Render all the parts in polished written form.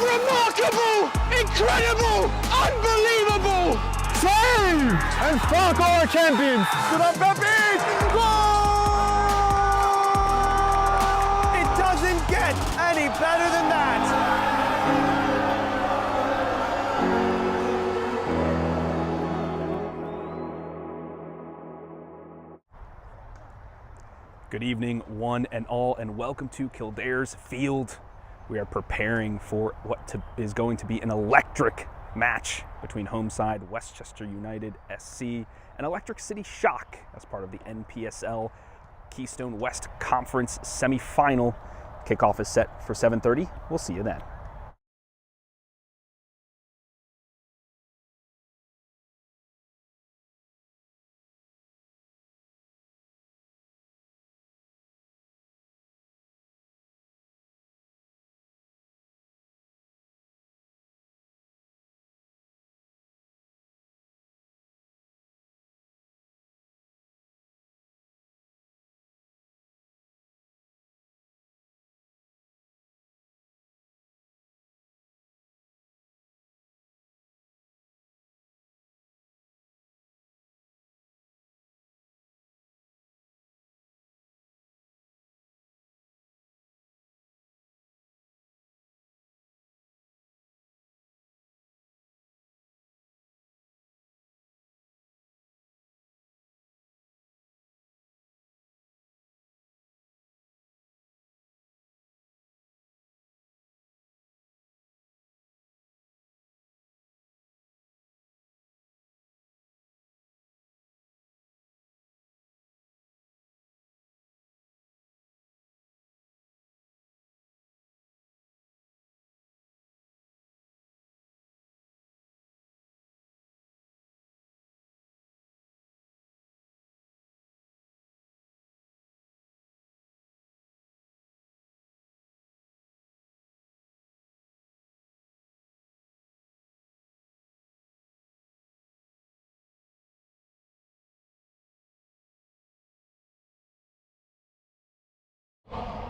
Remarkable! Incredible! Unbelievable! Save! And Spark are champions! Good up, Pepe! Goal! It doesn't get any better than that! Good evening, one and all, and welcome to Kildare's Field. We are preparing for what is going to be an electric match between home side Westchester United SC and Electric City Shock as part of the NPSL Keystone West Conference semifinal. Kickoff is set for 7:30. We'll see you then.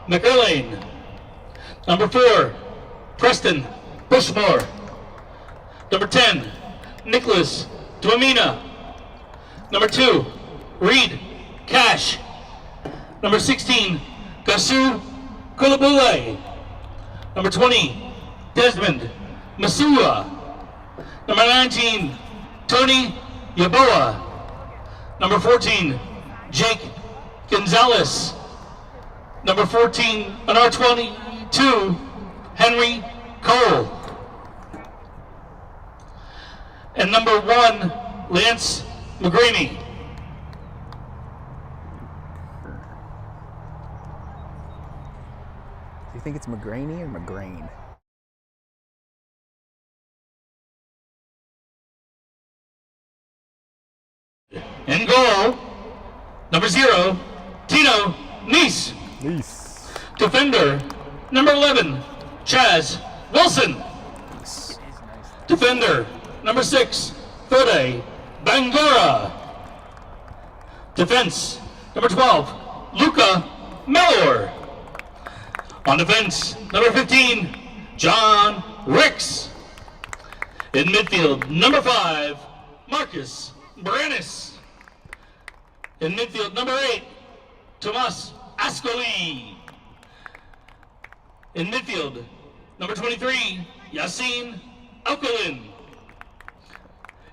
McErlane. Number 4, Preston Bushmore. Number 10, Nicholas Duamina. Number 2, Reed Cash. Number 16, Gasu Kulabule. Number 20, Desmond Masua. Number 19, Tony Yaboa. Number 14, Jake Gonzalez. Number 14, an R22, Henry Cole. And number 1, Lance McGraney. Do you think it's McGraney or McGrain? In goal, number 0, Tino Nice. Nice. Defender, number 11, Chaz Wilson. Defender, number 6, Fode Bangura. Defense, number 12, Luca Mellor. On defense, number 15, John Ricks. In midfield, number 5, Marcus Branis. In midfield, number 8, Tomas Ascoli. In midfield, number 23, Yassine Alkalin.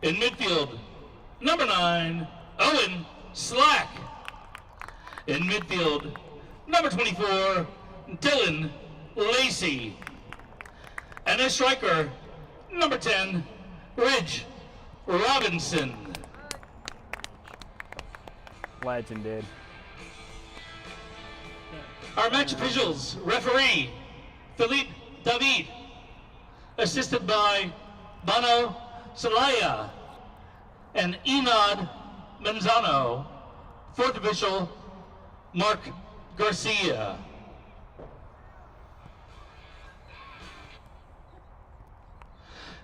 In midfield, number 9, Owen Slack. In midfield, number 24, Dylan Lacey. And a striker, number 10, Ridge Robinson. Legend, dude. Our match officials, referee, Philippe David, assisted by Bano Salaya and Enad Manzano. Fourth official, Mark Garcia.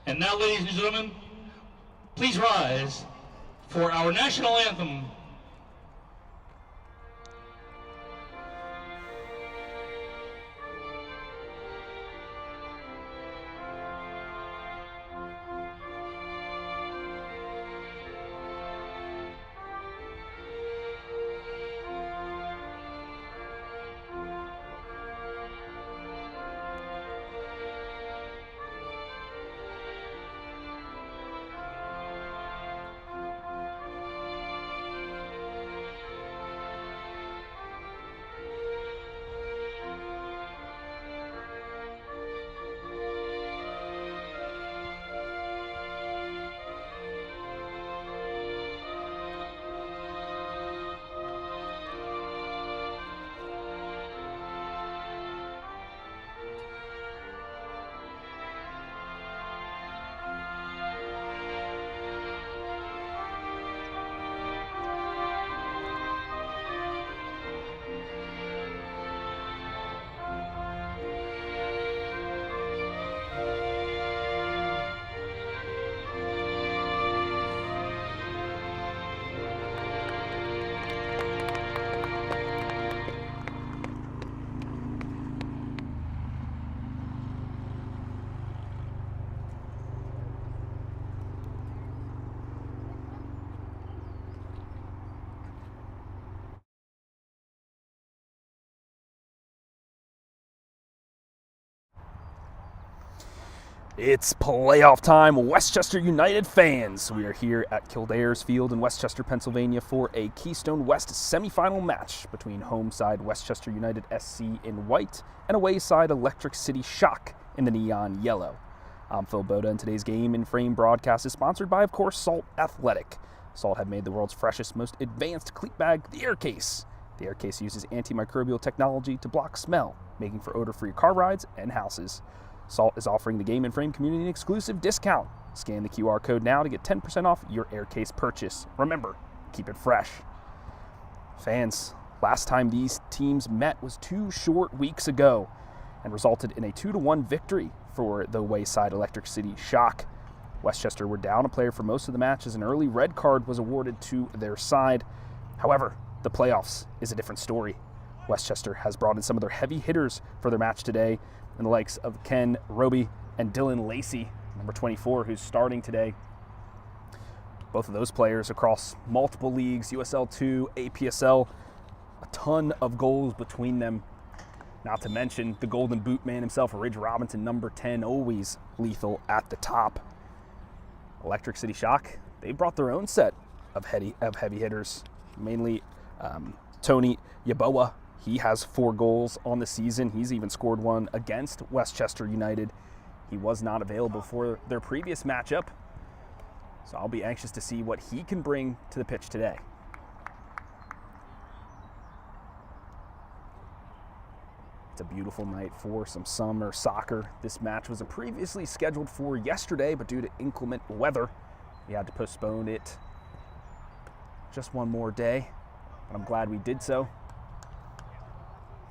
And now, ladies and gentlemen, please rise for our national anthem. It's playoff time, Westchester United fans. We are here at Kildare's Field in Westchester, Pennsylvania for a Keystone West semifinal match between home side Westchester United SC in white and away side Electric City Shock in the neon yellow. I'm Phil Boda, and today's Game in Frame broadcast is sponsored by, of course, Salt Athletic. Salt have made the world's freshest, most advanced cleat bag, the Air Case. The Air Case uses antimicrobial technology to block smell, making for odor-free car rides and houses. Salt is offering the Game in Frame community an exclusive discount. Scan the QR code now to get 10% off your Air Case purchase. Remember, keep it fresh. Fans, last time these teams met was 2 short weeks ago and resulted in a 2-1 victory for the wayside Electric City Shock. Westchester were down a player for most of the match as an early red card was awarded to their side. However, the playoffs is a different story. Westchester has brought in some of their heavy hitters for their match today, and the likes of Ken Roby and Dylan Lacey, number 24, who's starting today. Both of those players across multiple leagues, USL2, APSL, a ton of goals between them. Not to mention the golden boot man himself, Ridge Robinson, number 10, always lethal at the top. Electric City Shock, they brought their own set of heavy hitters, mainly Tony Yeboah. He has 4 goals on the season. He's even scored one against Westchester United. He was not available for their previous matchup, so I'll be anxious to see what he can bring to the pitch today. It's a beautiful night for some summer soccer. This match was previously scheduled for yesterday, but due to inclement weather, we had to postpone it just one more day, but I'm glad we did so.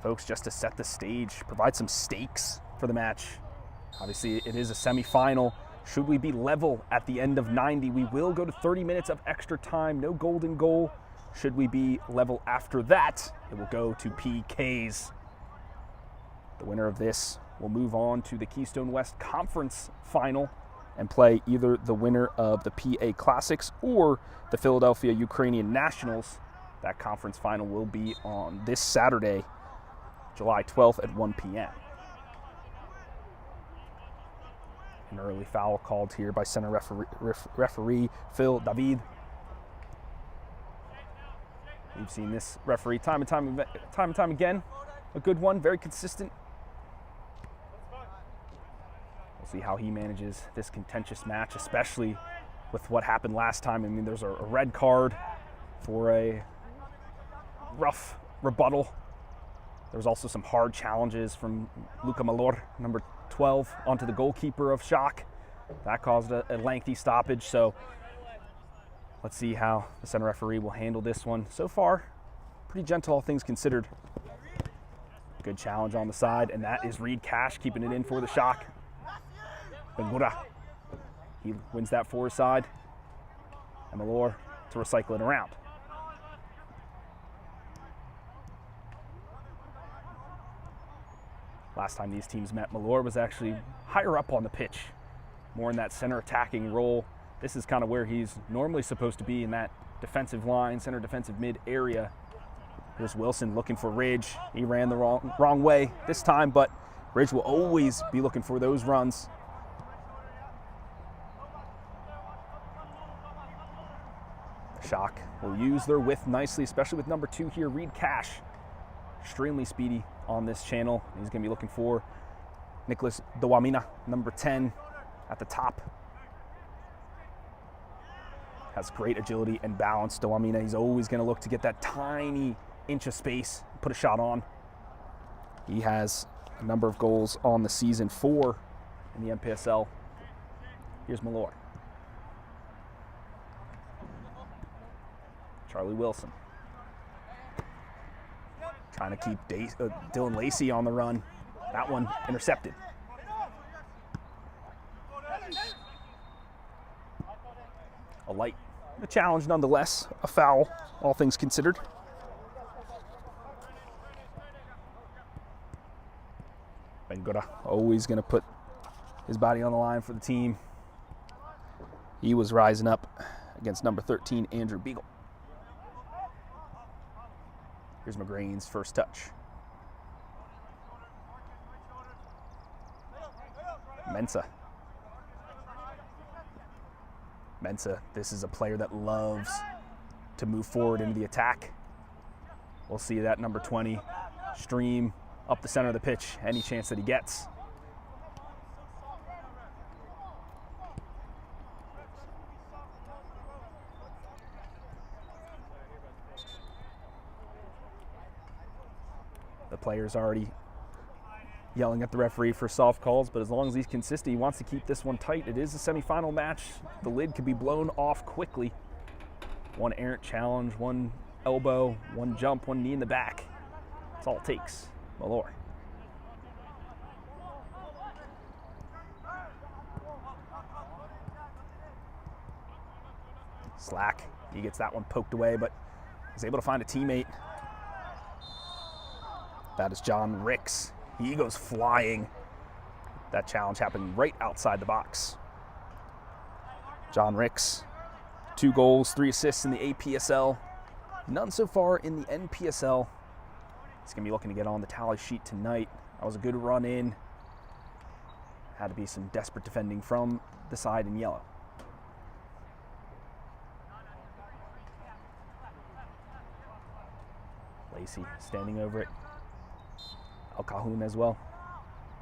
Folks, just to set the stage, provide some stakes for the match. Obviously, it is a semifinal. Should we be level at the end of 90, we will go to 30 minutes of extra time, no golden goal. Should we be level after that, it will go to PKs. The winner of this will move on to the Keystone West Conference Final and play either the winner of the PA Classics or the Philadelphia Ukrainian Nationals. That conference final will be on this Saturday, July 12th at 1 p.m. An early foul called here by center referee Phil David. We've seen this referee time and time again. A good one, very consistent. We'll see how he manages this contentious match, especially with what happened last time. I mean, there's a red card for a rough rebuttal. There was also some hard challenges from Luca Malor, number 12, onto the goalkeeper of Shock. That caused a lengthy stoppage, so let's see how the center referee will handle this one. So far, pretty gentle, all things considered. Good challenge on the side, and that is Reed Cash keeping it in for the Shock. Bengura, he wins that for his side, and Malor to recycle it around. Last time these teams met, Malor was actually higher up on the pitch, more in that center attacking role. This is kind of where he's normally supposed to be, in that defensive line, center defensive mid area. Here's Wilson looking for Ridge. He ran the wrong way this time, but Ridge will always be looking for those runs. Shock will use their width nicely, especially with number 2 here, Reed Cash. Extremely speedy on this channel. He's going to be looking for Nicholas Dawamina, number 10, at the top. Has great agility and balance. Dawamina, he's always going to look to get that tiny inch of space, put a shot on. He has a number of goals on the season, 4 in the NPSL. Here's Malor. Charlie Wilson. Trying to keep Dylan Lacey on the run. That one intercepted. A challenge nonetheless, a foul, all things considered. Bengura always going to put his body on the line for the team. He was rising up against number 13, Andrew Beagle. Here's McGrain's first touch. Mensah Mensah, this is a player that loves to move forward into the attack. We'll see that number 20 stream up the center of the pitch any chance that he gets. The player's already yelling at the referee for soft calls, but as long as he's consistent, he wants to keep this one tight. It is a semifinal match. The lid could be blown off quickly. One errant challenge, one elbow, one jump, one knee in the back. That's all it takes. Malor. Slack. He gets that one poked away, but he's able to find a teammate. That is John Ricks. He goes flying. That challenge happened right outside the box. John Ricks, 2 goals, 3 assists in the APSL. None so far in the NPSL. He's going to be looking to get on the tally sheet tonight. That was a good run in. Had to be some desperate defending from the side in yellow. Lacey standing over it. El Calhoun as well.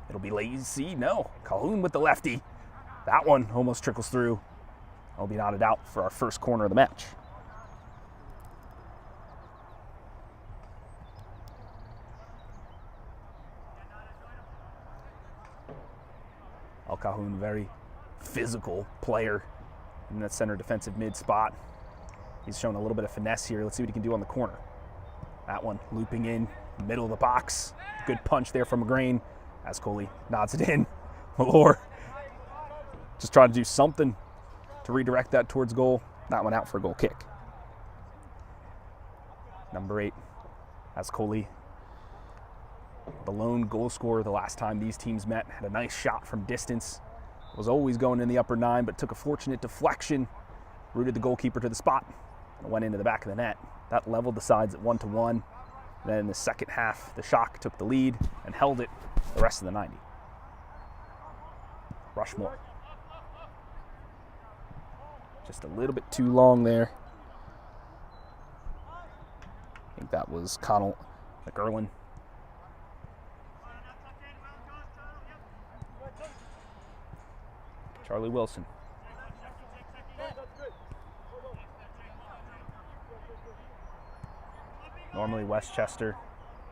It'll be Lacey. No, Calhoun with the lefty. That one almost trickles through. I'll be knotted out for our first corner of the match. El Calhoun, very physical player in that center defensive mid spot. He's shown a little bit of finesse here. Let's see what he can do on the corner. That one looping in, middle of the box. Good punch there from McGrain as Coley nods it in. Malor just trying to do something to redirect that towards goal. That one out for a goal kick. Number 8, as Coley, the lone goal scorer the last time these teams met, had a nice shot from distance. Was always going in the upper 9, but took a fortunate deflection, rooted the goalkeeper to the spot, and went into the back of the net. That leveled the sides at 1-1. Then in the second half, the Shock took the lead and held it the rest of the 90. Rushmore. Just a little bit too long there. I think that was Connell McErlin. Charlie Wilson. Normally Westchester,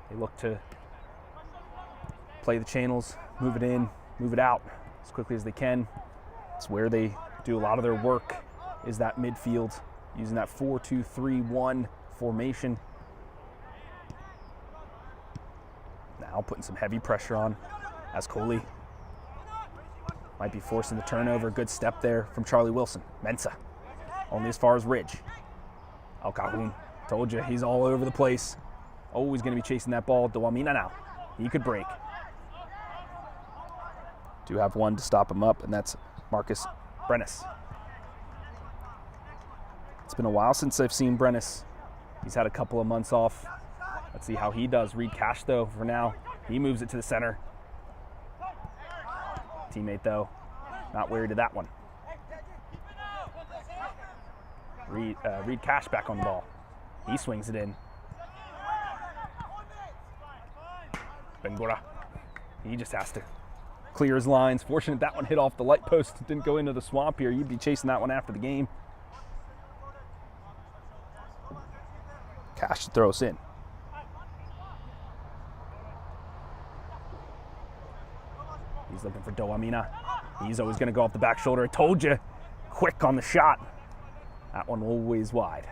they look to play the channels, move it in, move it out as quickly as they can. It's where they do a lot of their work, is that midfield, using that 4-2-3-1 formation. Now putting some heavy pressure on as Coley might be forcing the turnover. Good step there from Charlie Wilson. Mensah, only as far as Ridge. El Calhoun. Told you, he's all over the place. Always going to be chasing that ball. Dawamina now. He could break. Do have one to stop him up, and that's Marcus Brennis. It's been a while since I've seen Brennis. He's had a couple of months off. Let's see how he does. Reed Cash, though, for now. He moves it to the center. Teammate, though, not wary to that one. Reed Cash back on the ball. He swings it in. Bengura. He just has to clear his lines. Fortunate that one hit off the light post. It didn't go into the swamp here. You'd be chasing that one after the game. Cash to throw us in. He's looking for Dawamina. He's always going to go off the back shoulder. I told you. Quick on the shot. That one always wide.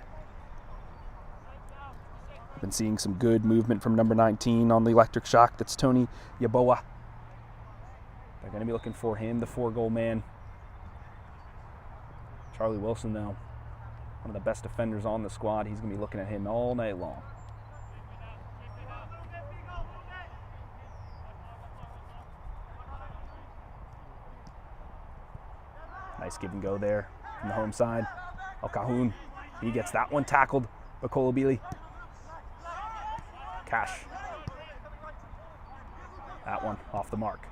Been seeing some good movement from number 19 on the Electric Shock. That's Tony Yaboa. They're going to be looking for him, the 4-goal man. Charlie Wilson, though, one of the best defenders on the squad. He's going to be looking at him all night long. Nice give and go there from the home side. El Calhoun, he gets that one tackled by Kolobili. Cash. That one off the mark.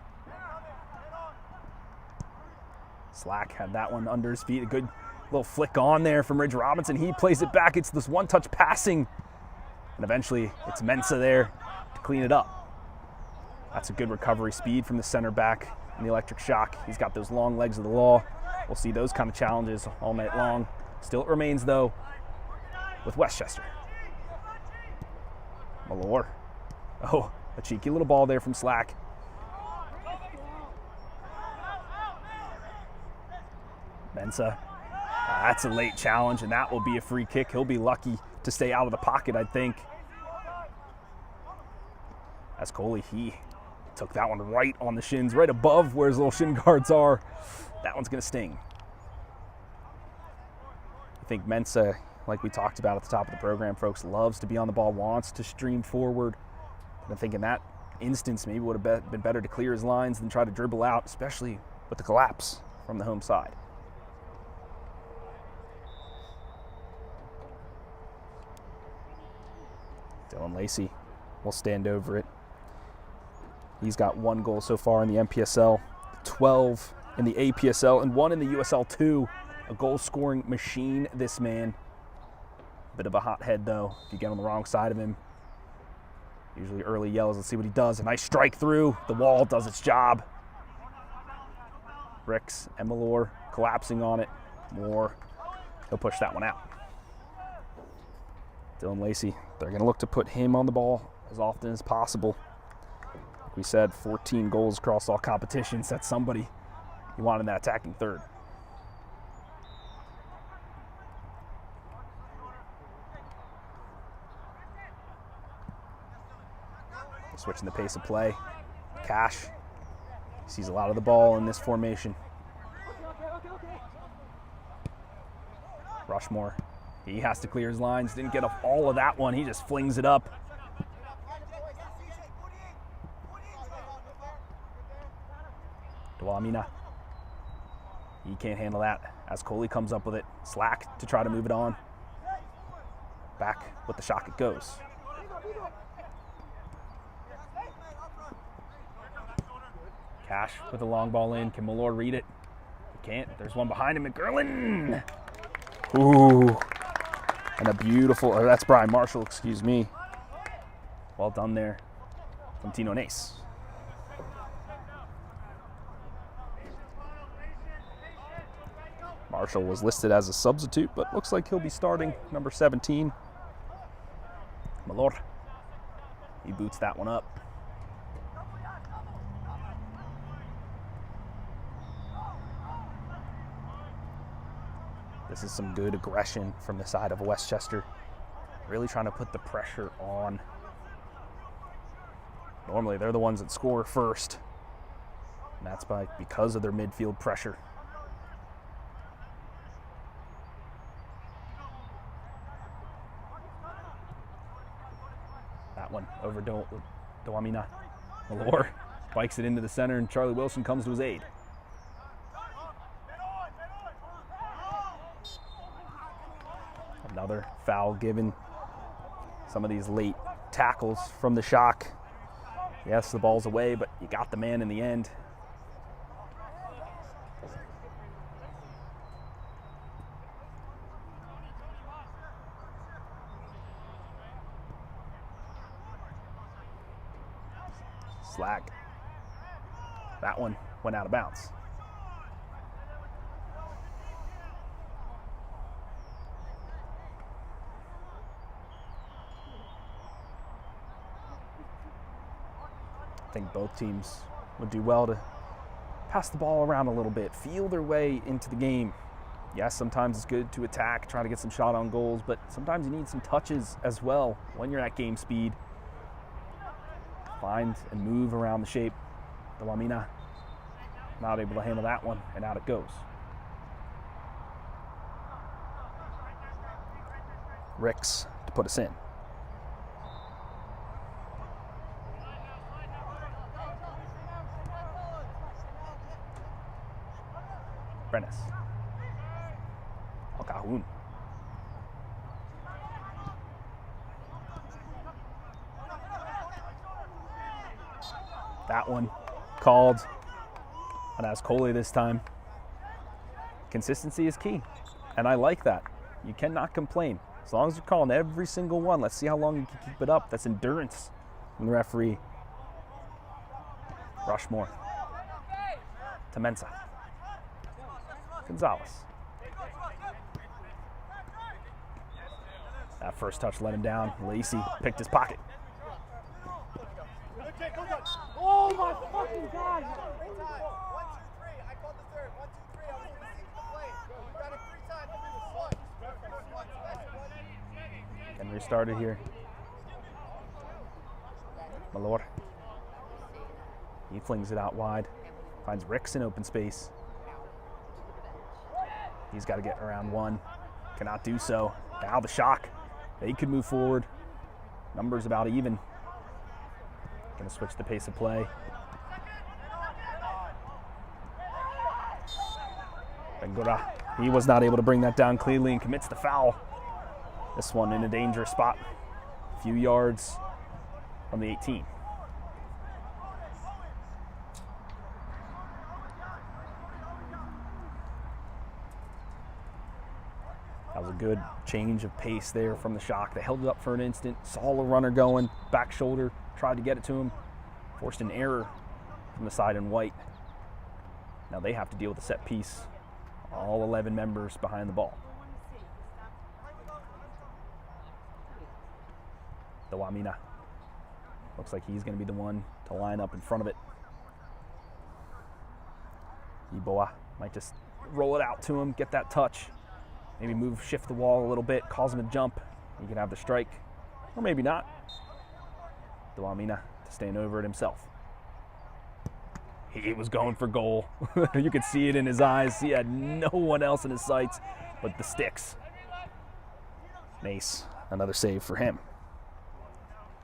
Slack had that one under his feet. A good Little flick on there from Ridge Robinson. He plays it back. It's this one-touch passing. And eventually, it's Mensah there to clean it up. That's a good recovery speed from the center back in the electric shock. He's got those long legs of the law. We'll see those kind of challenges all night long. Still it remains, though, with Westchester. Malore. Oh, a cheeky little ball there from Slack. Mensah. That's a late challenge, and that will be a free kick. He'll be lucky to stay out of the pocket, I think. As Coley, he took that one right on the shins, right above where his little shin guards are. That one's going to sting. I think Mensah, like we talked about at the top of the program, folks, loves to be on the ball, wants to stream forward. And I think in that instance, maybe it would have been better to clear his lines than try to dribble out, especially with the collapse from the home side. Dylan Lacey will stand over it. He's got 1 goal so far in the NPSL, 12 in the APSL, and 1 in the USL 2. A goal-scoring machine, this man. Bit of a hothead, though, if you get on the wrong side of him. Usually early yells. Let's see what he does. A nice strike through. The wall does its job. Ricks and Malore collapsing on it. Moore, he'll push that one out. Dylan Lacey, they're going to look to put him on the ball as often as possible. Like we said, 14 goals across all competitions. That's somebody you want in that attacking third. Switching the pace of play. Cash sees a lot of the ball in this formation. Rushmore, he has to clear his lines. Didn't get all of that one. He just flings it up. Dwamina, he can't handle that as Coley comes up with it. Slack to try to move it on. Back with the shock it goes. Cash with a long ball in. Can Malore read it? He can't. There's one behind him. McGurlin. Ooh. And a beautiful, or that's Brian Marshall, excuse me. Well done there from Tino Nace. Marshall was listed as a substitute, but looks like he'll be starting number 17. Malore. He boots that one up. This is some good aggression from the side of Westchester. Really trying to put the pressure on. Normally, they're the ones that score first. And that's because of their midfield pressure. That one over Dwamina. Malore spikes it into the center, and Charlie Wilson comes to his aid. Another foul given. Some of these late tackles from the shock. Yes, the ball's away, but you got the man in the end. Slack. That one went out of bounds. I think both teams would do well to pass the ball around a little bit, feel their way into the game. Yes, sometimes it's good to attack, try to get some shot on goals, but sometimes you need some touches as well when you're at game speed. Find and move around the shape. Dwamina not able to handle that one, and out it goes. Ricks to put us in. Brennis. Alcahoon. That one called on Coley this time. Consistency is key. And I like that. You cannot complain. As long as you're calling every single one, let's see how long you can keep it up. That's endurance from the referee. Rushmore. To Mensah. Gonzalez. That first touch let him down. Lacey picked his pocket. Oh my fucking God! 1, 2, 3. I called the third. 1, 2, 3. I was receiving the play. We got it 3 times. And restarted here. Malor. He flings it out wide. Finds Ricks in open space. He's got to get around one. Cannot do so. Now the shock. They could move forward. Numbers about even. Going to switch the pace of play. Bengura. He was not able to bring that down cleanly and commits the foul. This one in a dangerous spot. A few yards from the 18. That was a good change of pace there from the shock. They held it up for an instant, saw the runner going, back shoulder, tried to get it to him, forced an error from the side in white. Now they have to deal with the set piece. All 11 members behind the ball. Dawamina. Looks like he's going to be the one to line up in front of it. Iboa might just roll it out to him, get that touch. Maybe shift the wall a little bit, cause him to jump. He can have the strike, or maybe not. Dawamina to stand over it himself. He was going for goal. You could see it in his eyes. He had no one else in his sights but the sticks. Nace, another save for him.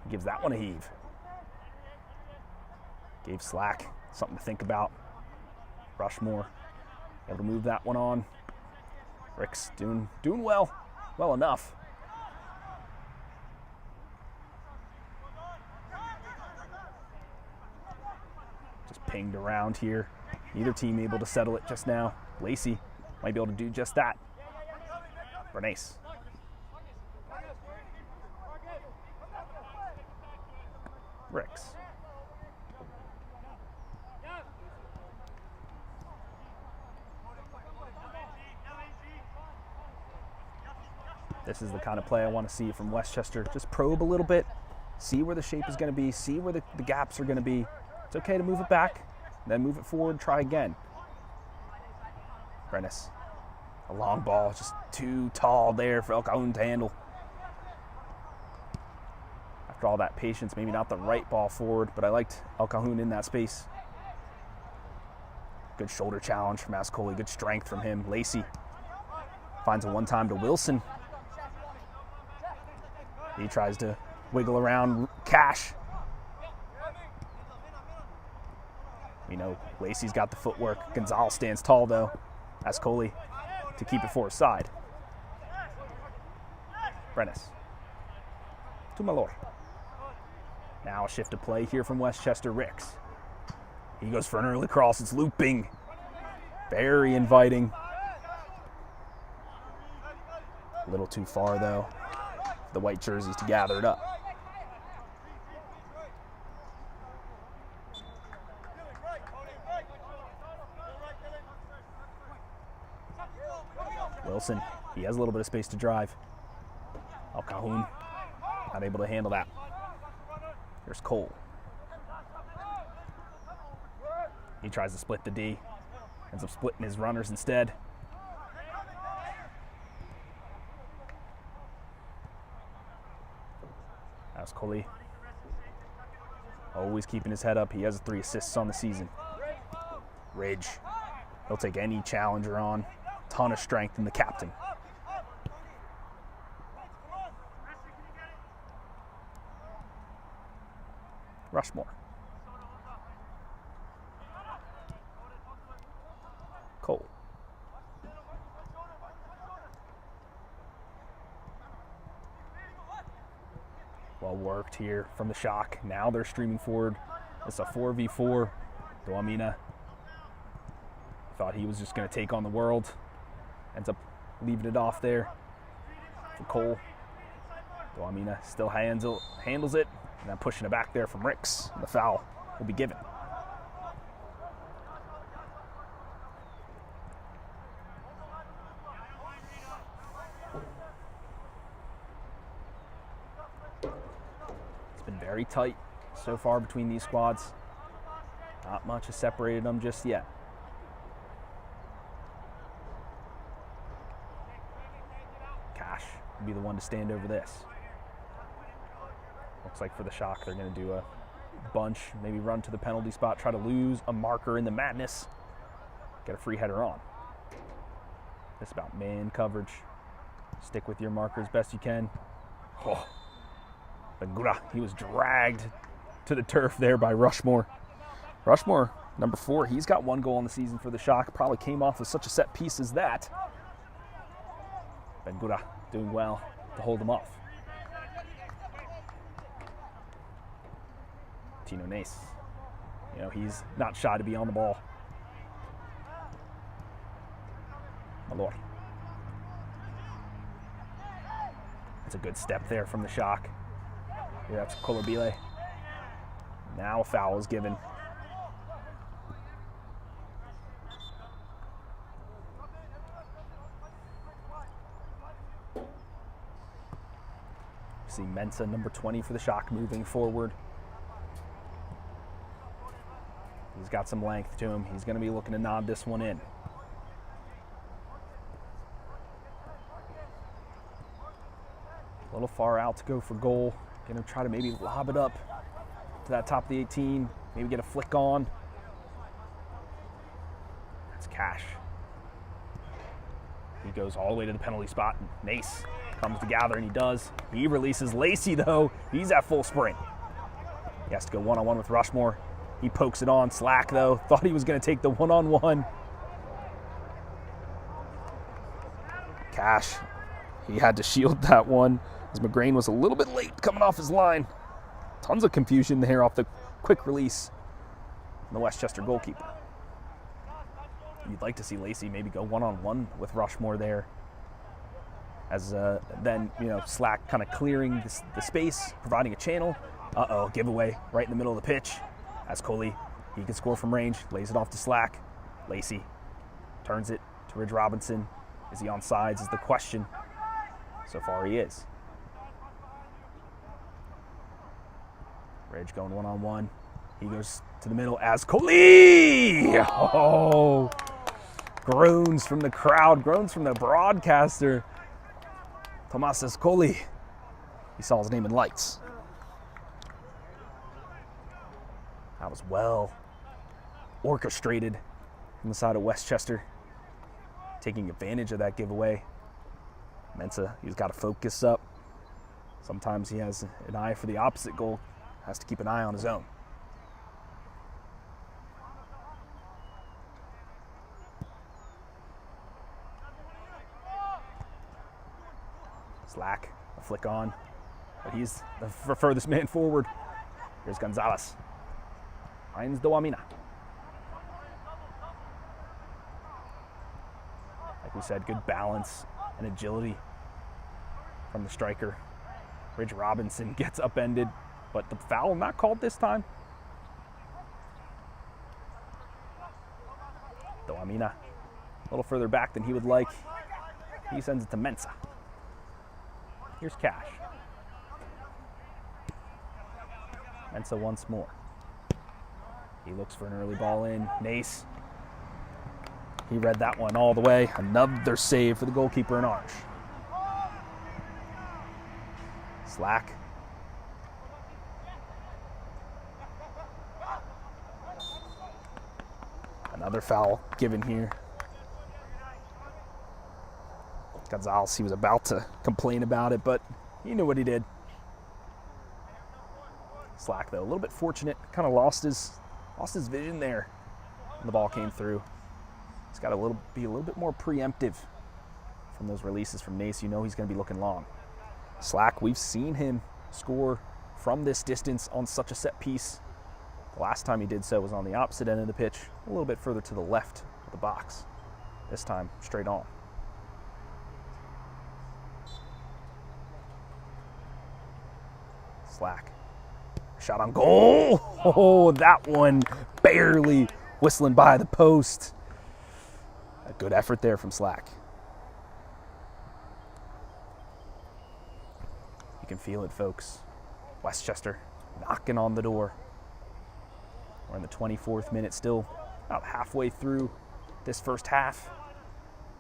Gives that one a heave. Gave Slack something to think about. Rushmore able to move that one on. Rick's doing well enough. Just pinged around here. Neither team able to settle it just now. Lacey might be able to do just that. Bernace. Ricks. This is the kind of play I want to see from Westchester. Just probe a little bit, see where the shape is going to be, see where the gaps are going to be. It's okay to move it back, then move it forward, try again. Brennis, a long ball, just too tall there for El Cajon to handle. After all that patience, maybe not the right ball forward, but I liked El Cajon in that space. Good shoulder challenge from Ascoli, good strength from him. Lacey finds a one-time to Wilson. He tries to wiggle around Cash. We know Lacey's got the footwork. Gonzalez stands tall though. Ascoli to keep it for his side. Brennis. To Malor. Now a shift of play here from Westchester. Ricks. He goes for an early cross. It's looping. Very inviting. A little too far though. The white jerseys to gather it up. Wilson, he has a little bit of space to drive. El Cajon, not able to handle that. Here's Cole. He tries to split the D, ends up splitting his runners instead. Ascoli, always keeping his head up. He has 3 assists on the season. Ridge, he'll take any challenger on. Ton of strength in the captain. Rushmore. Cole. Well worked here from the shock. Now they're streaming forward. It's a 4v4. Dawamina thought he was just going to take on the world. Ends up leaving it off there for Cole. Doamina still handles it, and then pushing it back there from Ricks. And the foul will be given. It's been very tight so far between these squads. Not much has separated them just yet. Cash will be the one to stand over this. Looks like for the Shock, they're going to do a bunch, maybe run to the penalty spot, try to lose a marker in the madness. Get a free header on. This about man coverage. Stick with your marker as best you can. Oh, Bengura, he was dragged to the turf there by Rushmore. Rushmore, number 4, he's got 1 goal in the season for the Shock. Probably came off with such a set piece as that. Bengura doing well to hold him off. Tino Nace, you know, he's not shy to be on the ball. Malor. That's a good step there from the Shock. Here, that's Colobile. Now a foul is given. See Mensa, number 20 for the Shock, moving forward. He's got some length to him. He's going to be looking to nod this one in. A little far out to go for goal. Going to try to maybe lob it up to that top of the 18. Maybe get a flick on. That's Cash. He goes all the way to the penalty spot. Nace comes to gather, and he does. He releases Lacey, though. He's at full sprint. He has to go one-on-one with Rushmore. He pokes it on. Slack, though, thought he was going to take the one-on-one. Cash, he had to shield that one as McGrain was a little bit late coming off his line. Tons of confusion there off the quick release from the Westchester goalkeeper. You'd like to see Lacey maybe go one-on-one with Rushmore there, as then, you know, Slack kind of clearing the space, providing a channel. Giveaway right in the middle of the pitch. As Coley, he can score from range, lays it off to Slack. Lacey turns it to Ridge Robinson. Is he on sides is the question. So far he is. Ridge going one-on-one. He goes to the middle as Coley! Oh! Groans from the crowd, groans from the broadcaster. Tomas Coley. He saw his name in lights. That was well orchestrated from the side of Westchester, taking advantage of that giveaway. Mensa, he's got to focus up. Sometimes he has an eye for the opposite goal, has to keep an eye on his own. Slack, a flick on, but he's the furthest man forward. Here's Gonzalez. Finds Doamina. Like we said, good balance and agility from the striker. Ridge Robinson gets upended, but the foul not called this time. Doamina, a little further back than he would like. He sends it to Mensa. Here's Cash. Mensa once more. He looks for an early ball in. Nace. He read that one all the way. Another save for the goalkeeper in orange. Slack. Another foul given here. Gonzalez, he was about to complain about it, but he knew what he did. Slack, though, a little bit fortunate. Kind of lost his vision there when the ball came through. He's got to be a little bit more preemptive from those releases from Nace. You know he's going to be looking long. Slack, we've seen him score from this distance on such a set piece. The last time he did so was on the opposite end of the pitch, a little bit further to the left of the box. This time, straight on. Slack. Shot on goal. Oh, that one barely whistling by the post. A good effort there from Slack. You can feel it, folks. Westchester knocking on the door. We're in the 24th minute, still about halfway through this first half.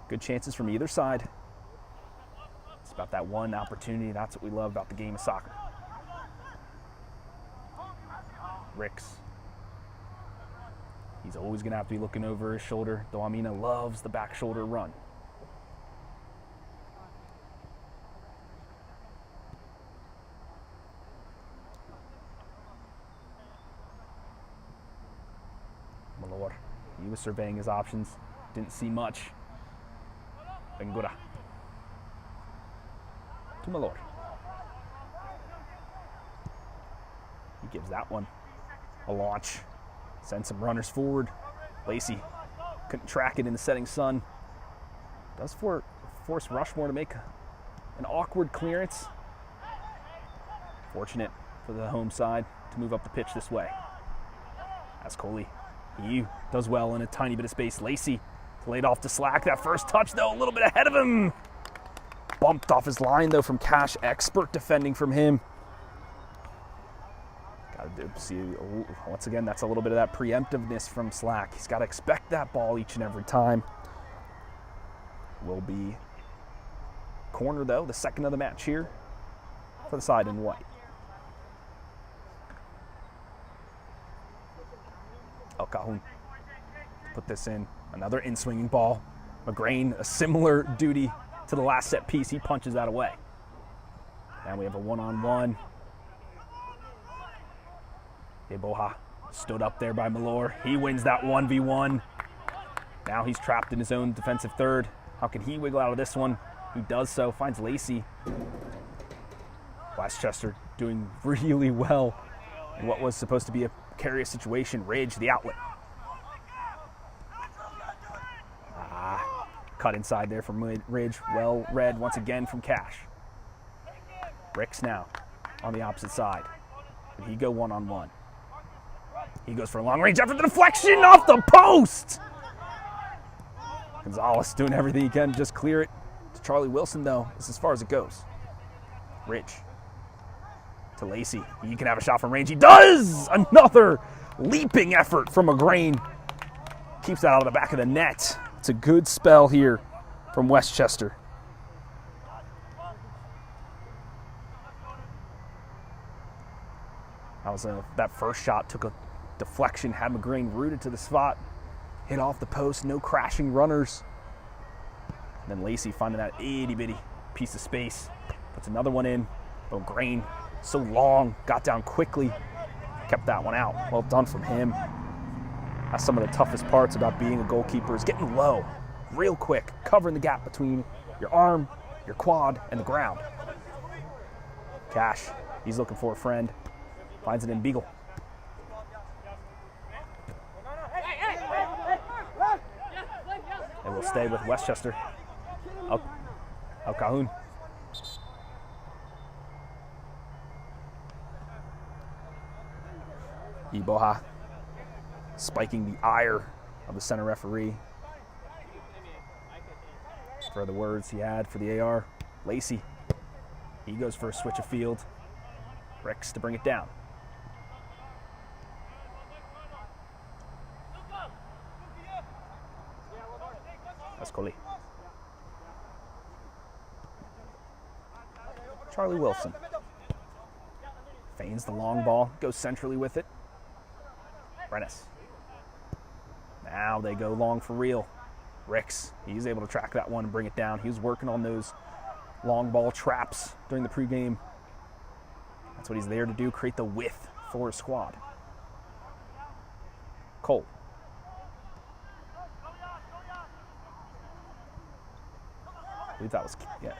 Good chances from either side. It's about that one opportunity. That's what we love about the game of soccer. Ricks. He's always going to have to be looking over his shoulder. Doamina loves the back shoulder run. Malor. He was surveying his options. Didn't see much. Bengura. To Malor. He gives that one a launch. Sends some runners forward. Lacey couldn't track it in the setting sun. Does force Rushmore to make an awkward clearance. Fortunate for the home side to move up the pitch this way. As Coley, he does well in a tiny bit of space. Lacey laid off to Slack. That first touch, though, a little bit ahead of him. Bumped off his line, though, from Cash. Expert defending from him. See, once again, that's a little bit of that preemptiveness from Slack. He's got to expect that ball each and every time. Will be corner, though, the second of the match here for the side in white. El Cajon put this in. Another in-swinging ball. McGrain, a similar duty to the last set piece. He punches that away. And we have a one-on-one. Boha stood up there by Malor. He wins that 1v1. Now he's trapped in his own defensive third. How can he wiggle out of this one? He does so, finds Lacey. Westchester doing really well in what was supposed to be a precarious situation. Ridge, the outlet. Cut inside there from Ridge. Well read once again from Cash. Ricks now on the opposite side. And he go one-on-one. He goes for a long range after the deflection off the post. Gonzalez doing everything he can to just clear it. To Charlie Wilson, though, is as far as it goes. Ridge to Lacey. He can have a shot from range. He does! Another leaping effort from McGrain. Keeps that out of the back of the net. It's a good spell here from Westchester. That first shot took a deflection, had McGrain rooted to the spot, hit off the post, no crashing runners. And then Lacey finding that itty-bitty piece of space, puts another one in. McGrain, so long, got down quickly, kept that one out. Well done from him. That's some of the toughest parts about being a goalkeeper, is getting low, real quick, covering the gap between your arm, your quad, and the ground. Cash, he's looking for a friend. Finds it in Beagle. And we'll stay with Westchester. El Cajon. Iboha spiking the ire of the center referee for the words he had for the AR. Lacey, he goes for a switch of field. Ricks to bring it down. Ascoli. Charlie Wilson feigns the long ball, goes centrally with it. Rennes. Now they go long for real. Ricks, he's able to track that one and bring it down. He was working on those long ball traps during the pregame. That's what he's there to do, create the width for his squad. Cole. I believe that was, yeah.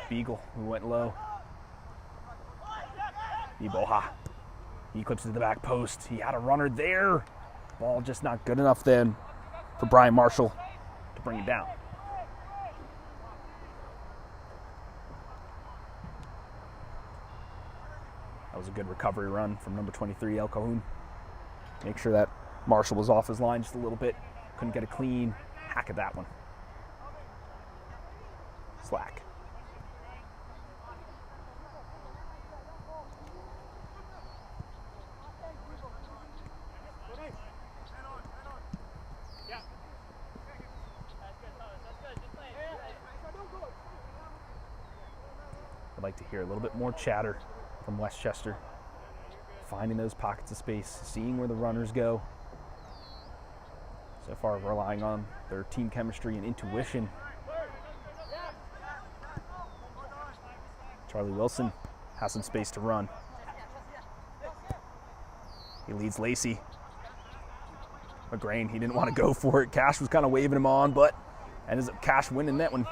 Beagle, who went low. Iboha. He clips it to the back post. He had a runner there. Ball just not good enough then for Brian Marshall to bring it down. was a good recovery run from number 23, El Cajon. Make sure that Marshall was off his line just a little bit. Couldn't get a clean hack at that one. Slack. I'd like to hear a little bit more chatter from Westchester. Finding those pockets of space, seeing where the runners go. So far, relying on their team chemistry and intuition. Charlie Wilson has some space to run. He leads Lacey. McGrain, he didn't want to go for it. Cash was kind of waving him on, but ends up Cash winning that one.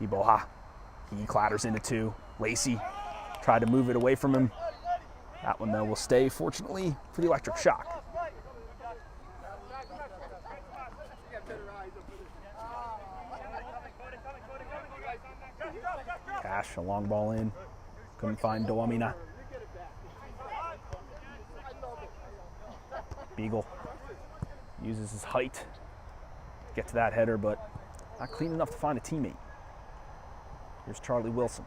Iboha, he clatters into 2. Lacey tried to move it away from him. That one, though, will stay, fortunately, for the electric shock. Cash, a long ball in. Couldn't find Doamina. Beagle uses his height to get to that header, but not clean enough to find a teammate. Here's Charlie Wilson.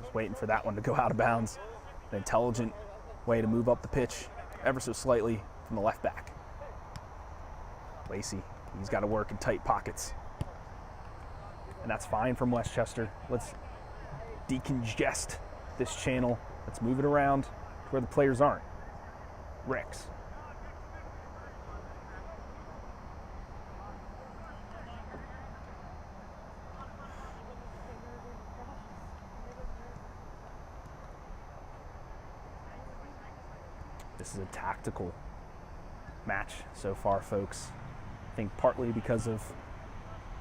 Just waiting for that one to go out of bounds. An intelligent way to move up the pitch ever so slightly from the left back. Lacey, he's got to work in tight pockets. And that's fine from Westchester. Let's decongest this channel. Let's move it around to where the players aren't. Rex. This is a tactical match so far, folks. I think partly because of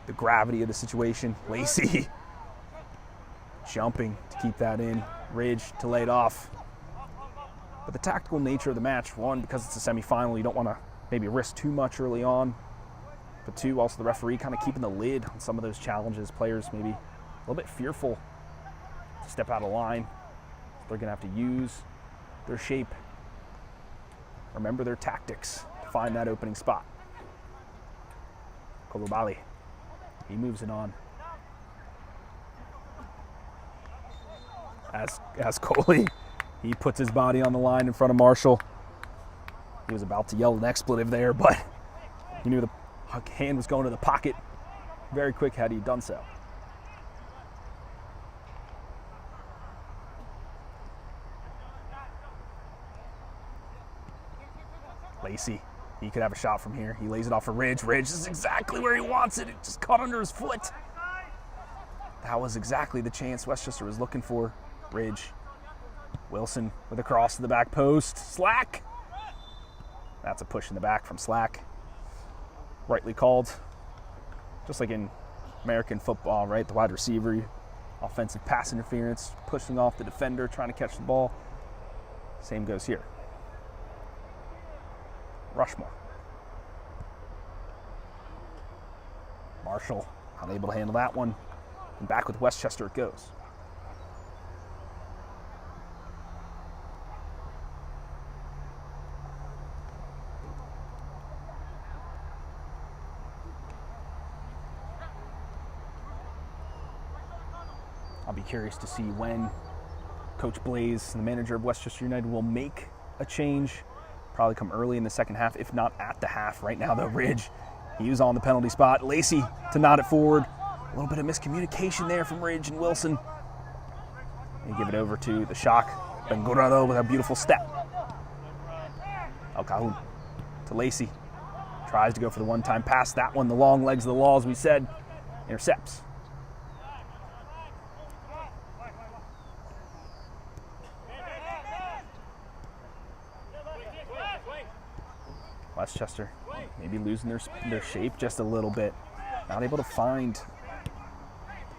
the gravity of the situation. Lacey jumping to keep that in. Ridge to lay it off. But the tactical nature of the match, one, because it's a semifinal, you don't want to maybe risk too much early on. But two, also the referee kind of keeping the lid on some of those challenges. Players maybe a little bit fearful to step out of line. They're going to have to use their shape. Remember their tactics to find that opening spot. Kolobali, he moves it on. As Coley, he puts his body on the line in front of Marshall. He was about to yell an expletive there, but he knew the hand was going to the pocket very quick had he done so. Lacey, he could have a shot from here. He lays it off for Ridge. Ridge is exactly where he wants it. It just caught under his foot. That was exactly the chance Westchester was looking for. Ridge. Wilson with a cross to the back post. Slack. That's a push in the back from Slack. Rightly called. Just like in American football, right? The wide receiver, offensive pass interference, pushing off the defender, trying to catch the ball. Same goes here. Rushmore. Marshall unable to handle that one. And back with Westchester it goes. I'll be curious to see when Coach Blaze, the manager of Westchester United, will make a change. Probably come early in the second half, if not at the half. Right now, though, Ridge, he was on the penalty spot. Lacey to nod it forward. A little bit of miscommunication there from Ridge and Wilson. And give it over to the shock. Bengurado with a beautiful step. El Cajon to Lacey. Tries to go for the one-time pass. That one, the long legs of the law, as we said, intercepts. Westchester maybe losing their shape just a little bit. Not able to find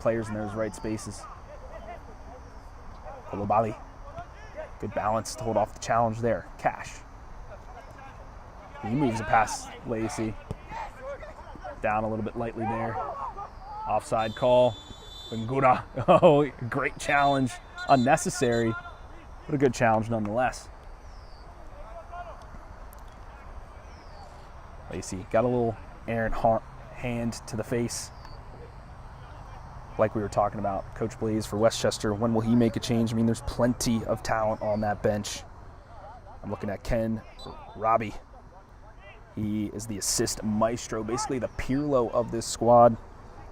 players in those right spaces. Kolobali, good balance to hold off the challenge there. Cash. He moves it past Lacey. down a little bit lightly there. Offside call. Bengura. Oh, great challenge. Unnecessary, but a good challenge nonetheless. Lacey got a little errant hand to the face. Like we were talking about, Coach Blaze for Westchester, when will he make a change? I mean, there's plenty of talent on that bench. I'm looking at Ken for Robbie. He is the assist maestro, basically the Pirlo of this squad.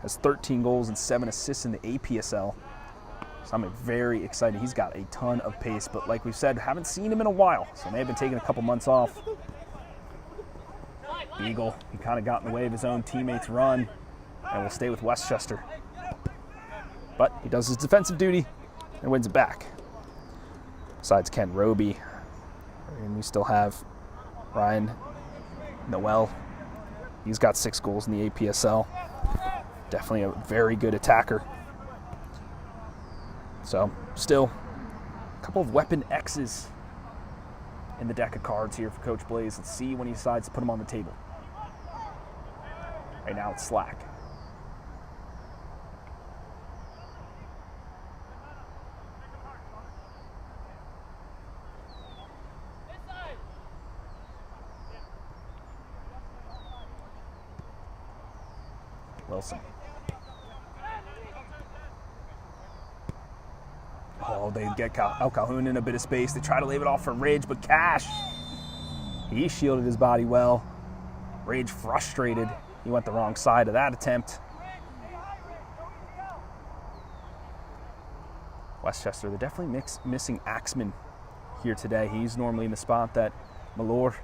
Has 13 goals and 7 assists in the APSL. So I'm very excited. He's got a ton of pace, but like we said, haven't seen him in a while, so may have been taking a couple months off. Beagle, he kind of got in the way of his own teammates' run and will stay with Westchester. But he does his defensive duty and wins it back. Besides Ken Roby, and we still have Ryan Noel. He's got 6 goals in the APSL. Definitely a very good attacker. So, still a couple of weapon X's in the deck of cards here for Coach Blaze. Let's see when he decides to put them on the table. Right now it's Slack. Wilson. Oh, they get Al Calhoun in a bit of space. They try to leave it off for Ridge, but Cash, he shielded his body well. Ridge frustrated. He went the wrong side of that attempt. Westchester, they're definitely missing Axman here today. He's normally in the spot that Malor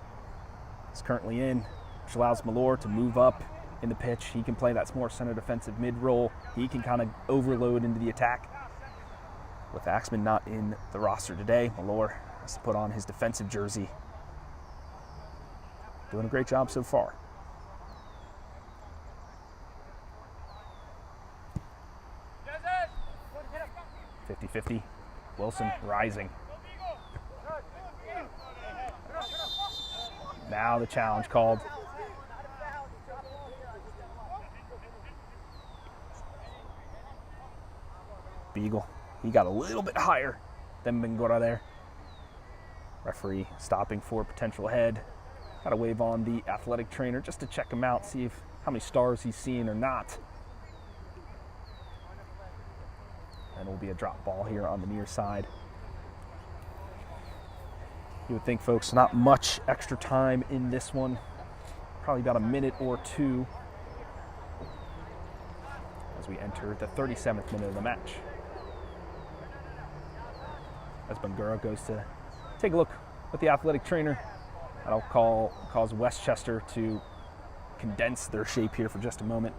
is currently in, which allows Malor to move up in the pitch. He can play that more center defensive mid role. He can kind of overload into the attack. With Axman not in the roster today, Malor has to put on his defensive jersey. Doing a great job so far. Fifty 50. Wilson rising. Now the challenge called. Beagle. He got a little bit higher than Bengura there. Referee stopping for potential head. Got to wave on the athletic trainer just to check him out, see how many stars he's seeing or not. And it will be a drop ball here on the near side. You would think, folks, not much extra time in this one. Probably about a minute or two as we enter the 37th minute of the match. As Bengura goes to take a look at the athletic trainer. That'll cause Westchester to condense their shape here for just a moment.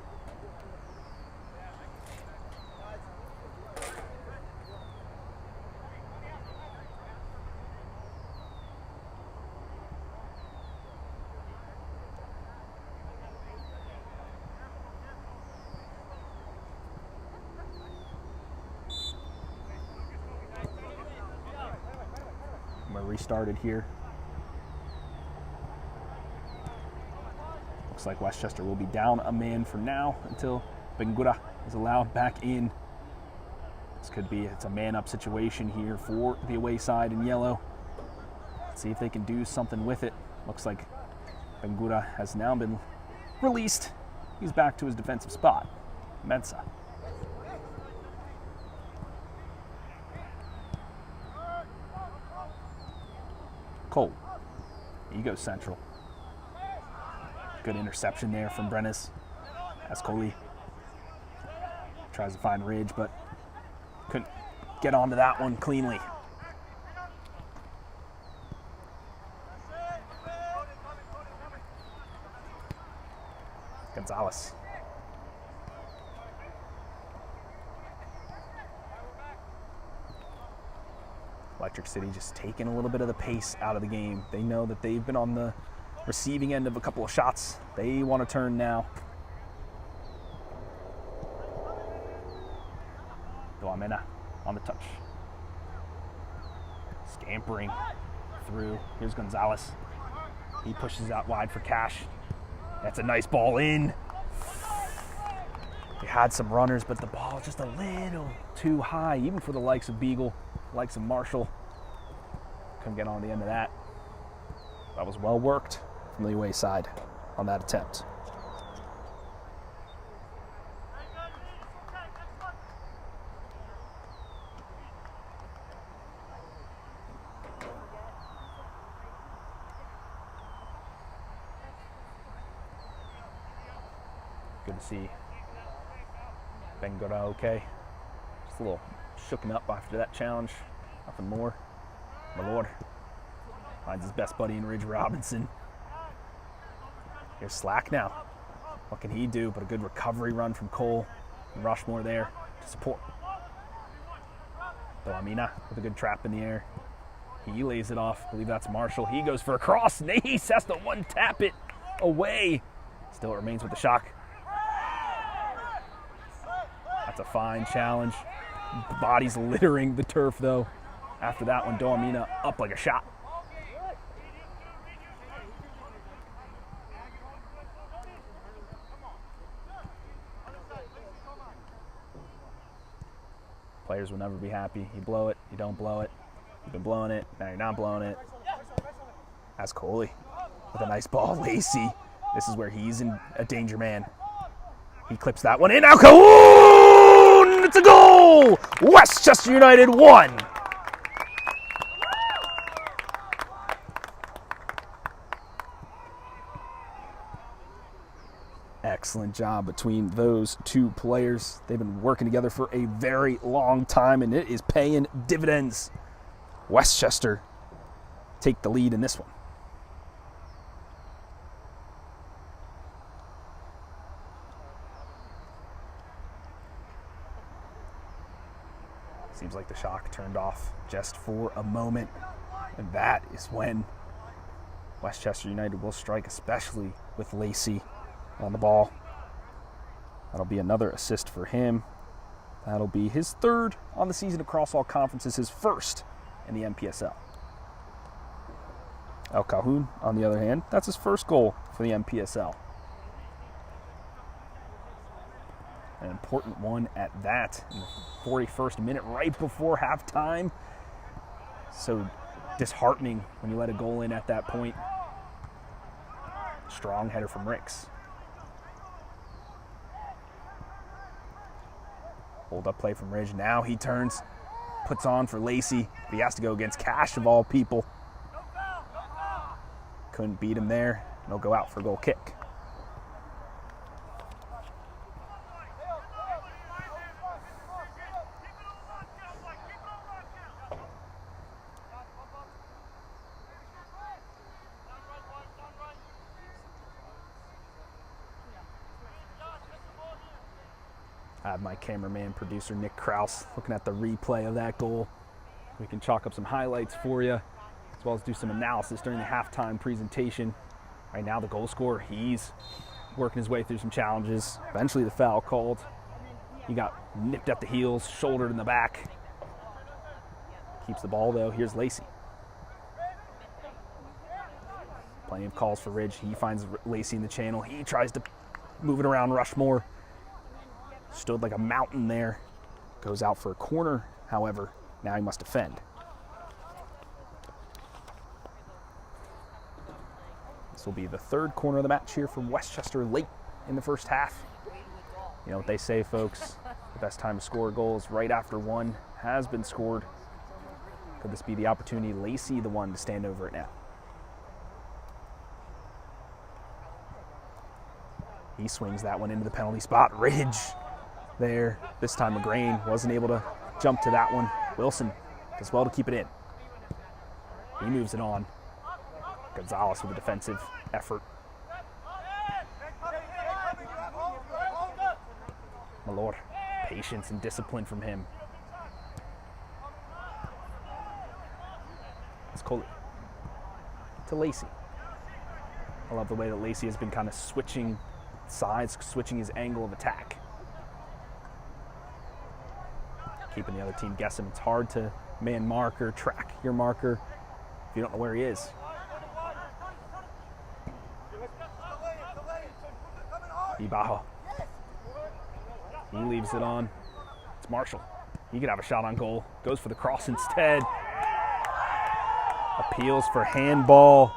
Restarted here. Looks like Westchester will be down a man for now until Bengura is allowed back in. This could be, it's a man-up situation here for the away side in yellow. Let's see if they can do something with it. Looks like Bengura has now been released. He's back to his defensive spot. Mensa. Cole. He goes central. Good interception there from Brennis. As Coley tries to find Ridge, but couldn't get onto that one cleanly. Gonzalez. Electric City just taking a little bit of the pace out of the game. They know that they've been on the receiving end of a couple of shots. They want to turn now. Duamena on the touch. Scampering through. Here's Gonzalez. He pushes out wide for Cash. That's a nice ball in. They had some runners, but the ball just a little too high, even for the likes of Beagle, likes of Marshall. Couldn't get on the end of that. That was well worked from the away side on that attempt. Good to see Bengora okay. Just a little shooken up after that challenge. Nothing more. My lord. Finds his best buddy in Ridge Robinson. Here's Slack now. What can he do but a good recovery run from Cole and Rushmore there to support. Amina with a good trap in the air. He lays it off. I believe that's Marshall. He goes for a cross. Nace has to one-tap it away. Still remains with the shock. That's a fine challenge. The body's littering the turf, though. After that one, Doamina up like a shot. Players will never be happy. You blow it, you don't blow it. You've been blowing it, now you're not blowing it. That's Coley with a nice ball. Lacey, this is where he's in a danger man. He clips that one in. Now Cahoon! It's a goal! Westchester United 1. Excellent job between those two players. They've been working together for a very long time, and it is paying dividends. Westchester take the lead in this one. Seems like the shock turned off just for a moment, and that is when Westchester United will strike, especially with Lacey on the ball. That'll be another assist for him. That'll be his third on the season across all conferences, his first in the NPSL. El Cahoon, on the other hand, that's his first goal for the NPSL. An important one at that in the 41st minute, right before halftime. So disheartening when you let a goal in at that point. Strong header from Ricks. Hold up play from Ridge. Now he turns, puts on for Lacey. But he has to go against Cash of all people. Couldn't beat him there. And he'll go out for a goal kick. I have my cameraman, producer Nick Kraus, looking at the replay of that goal. We can chalk up some highlights for you, as well as do some analysis during the halftime presentation. Right now, the goal scorer, he's working his way through some challenges. Eventually, the foul called. He got nipped at the heels, shouldered in the back. Keeps the ball, though. Here's Lacey. Plenty of calls for Ridge. He finds Lacey in the channel. He tries to move it around Rushmore. Stood like a mountain there. Goes out for a corner, however. Now he must defend. This will be the third corner of the match here from Westchester late in the first half. You know what they say, folks. The best time to score a goal is right after one has been scored. Could this be the opportunity? Lacey, the one to stand over it now. He swings that one into the penalty spot. Ridge there. This time McGrain wasn't able to jump to that one. Wilson does well to keep it in. He moves it on. Gonzalez with a defensive effort. My lord, patience and discipline from him. Let's call it to Lacey. I love the way that Lacey has been kind of switching sides, switching his angle of attack. Keeping the other team guessing. It's hard to man mark or track your marker if you don't know where he is. Ibaho. He leaves it on. It's Marshall. He could have a shot on goal. Goes for the cross instead. Appeals for handball.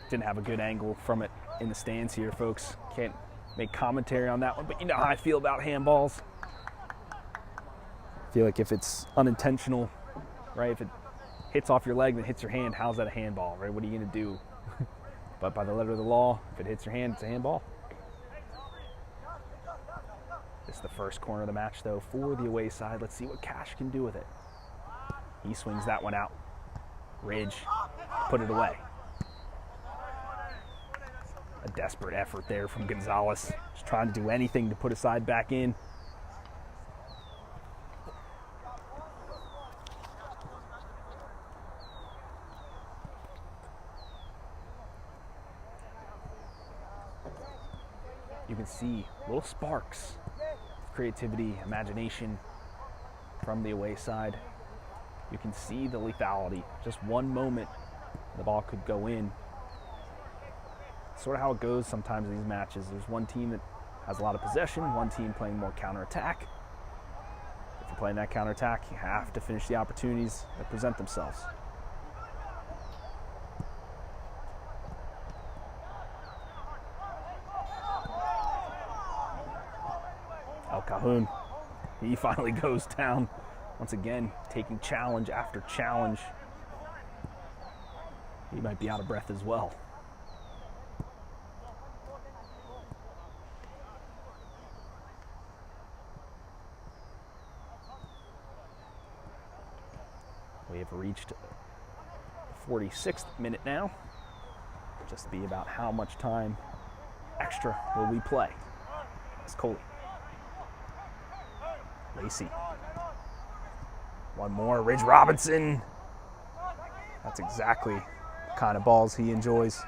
Didn't have a good angle from it in the stands here, folks. Can't make commentary on that one, but you know how I feel about handballs. I feel like if it's unintentional, right? If it hits off your leg and hits your hand, how's that a handball, right? What are you gonna do? But by the letter of the law, if it hits your hand, it's a handball. This is the first corner of the match, though, for the away side. Let's see what Cash can do with it. He swings that one out. Ridge, put it away. A desperate effort there from Gonzalez. Just trying to do anything to put his side back in. You can see little sparks of creativity, imagination from the away side. You can see the lethality. Just one moment, the ball could go in. Sort of how it goes sometimes in these matches. There's one team that has a lot of possession, one team playing more counterattack. If you're playing that counterattack, you have to finish the opportunities that present themselves. El Cajon, he finally goes down. Once again, taking challenge after challenge. He might be out of breath as well. We have reached the 46th minute now. Just be about how much time extra will we play. It's Coley. Lacey. One more, Ridge Robinson. That's exactly the kind of balls he enjoys.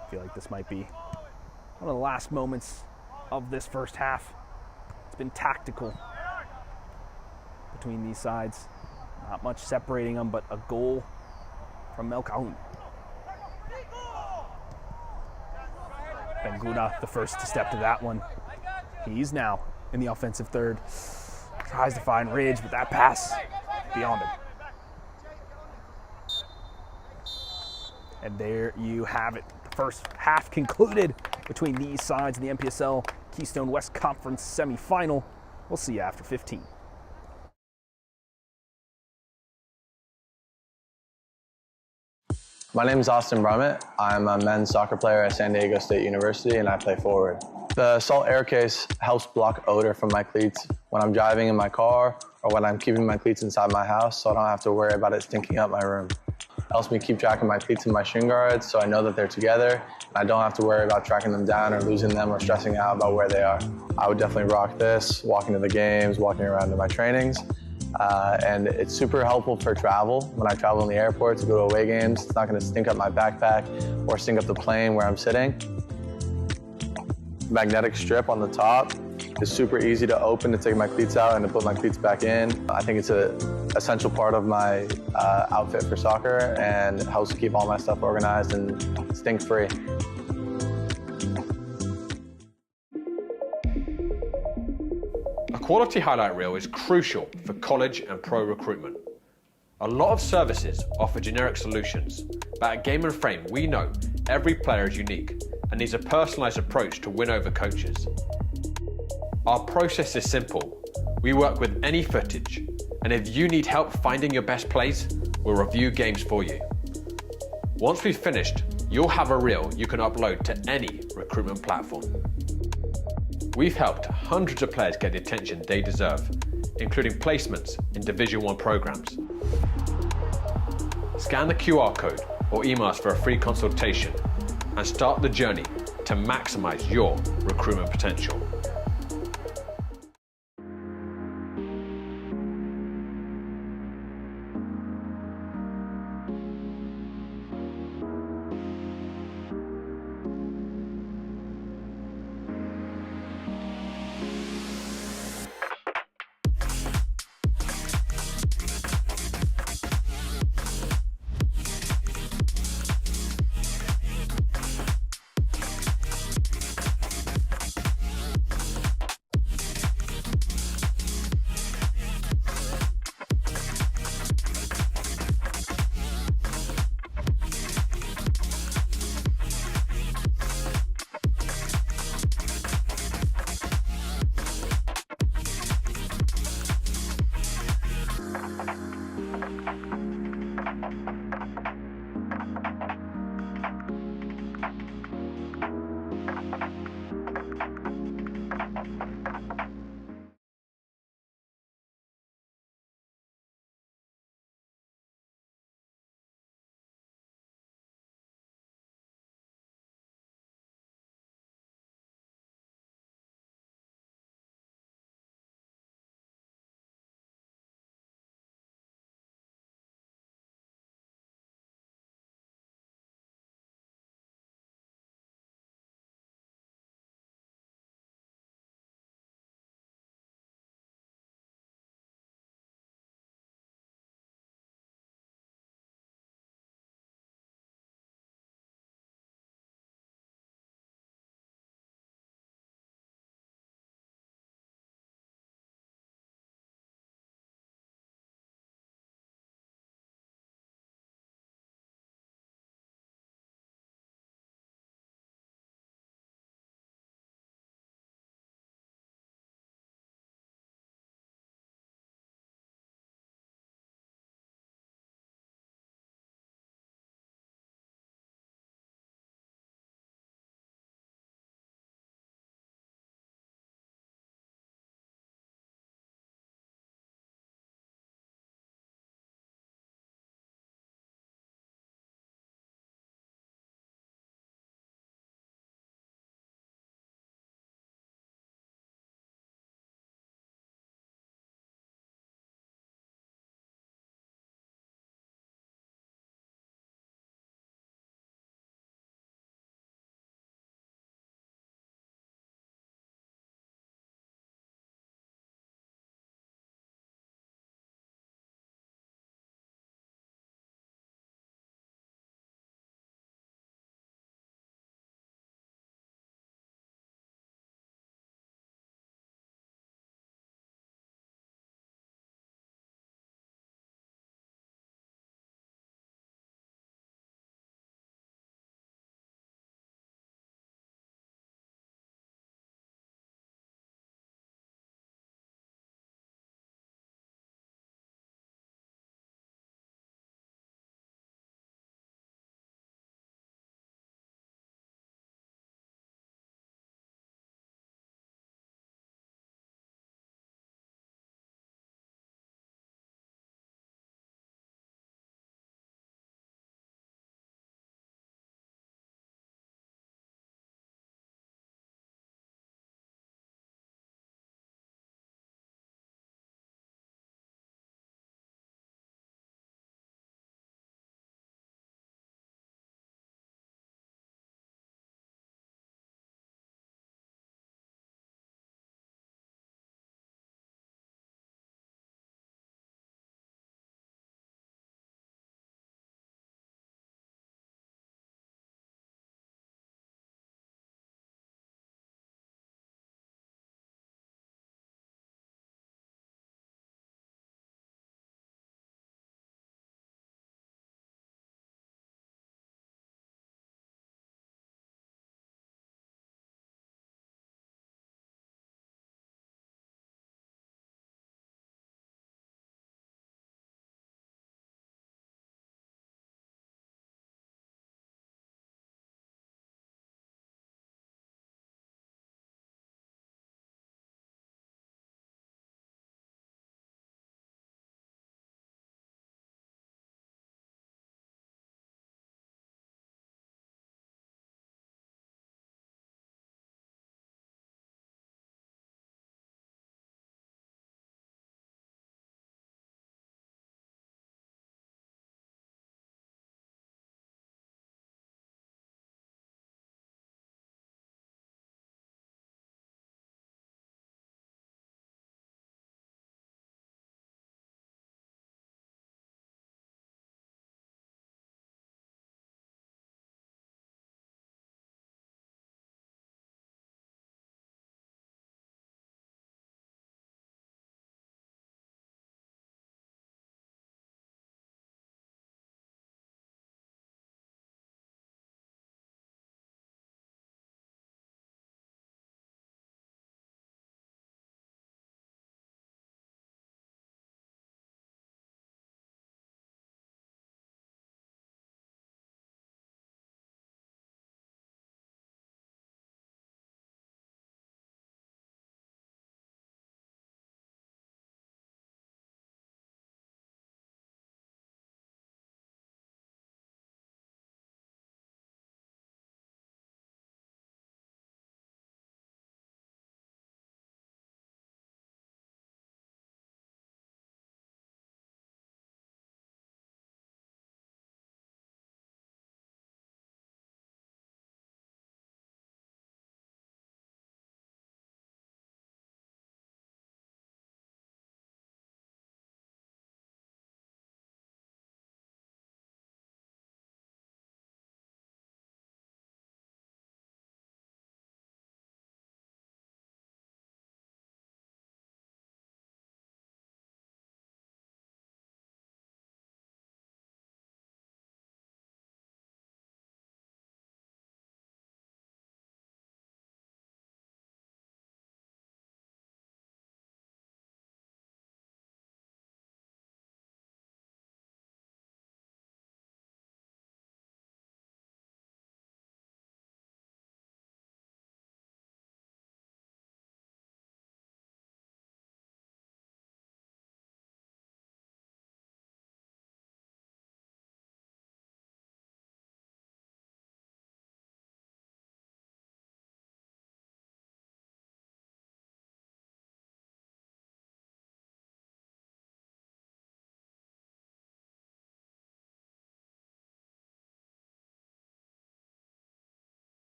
I feel like this might be one of the last moments of this first half. It's been tactical between these sides. Not much separating them, but a goal from El Cajon. Benguna, the first to step to that one. He's now in the offensive third. Tries to find Ridge, but that pass beyond him. And there you have it. The first half concluded between these sides in the NPSL Keystone West Conference semifinal. We'll see you after 15. My name is Austin Brummett. I'm a men's soccer player at San Diego State University, and I play forward. The Salt Air Case helps block odor from my cleats when I'm driving in my car or when I'm keeping my cleats inside my house, so I don't have to worry about it stinking up my room. It helps me keep track of my cleats and my shin guards, so I know that they're together, and I don't have to worry about tracking them down or losing them or stressing out about where they are. I would definitely rock this, walking to the games, walking around to my trainings. And it's super helpful for travel. When I travel in the airport to go to away games, it's not going to stink up my backpack or stink up the plane where I'm sitting. Magnetic strip on the top is super easy to open to take my cleats out and to put my cleats back in. I think it's an essential part of my outfit for soccer, and it helps keep all my stuff organized and stink-free. A quality highlight reel is crucial for college and pro recruitment. A lot of services offer generic solutions, but at Game & Frame we know every player is unique and needs a personalised approach to win over coaches. Our process is simple. We work with any footage, and if you need help finding your best plays, we'll review games for you. Once we've finished, you'll have a reel you can upload to any recruitment platform. We've helped hundreds of players get the attention they deserve, including placements in Division 1 programs. Scan the QR code or email us for a free consultation and start the journey to maximize your recruitment potential.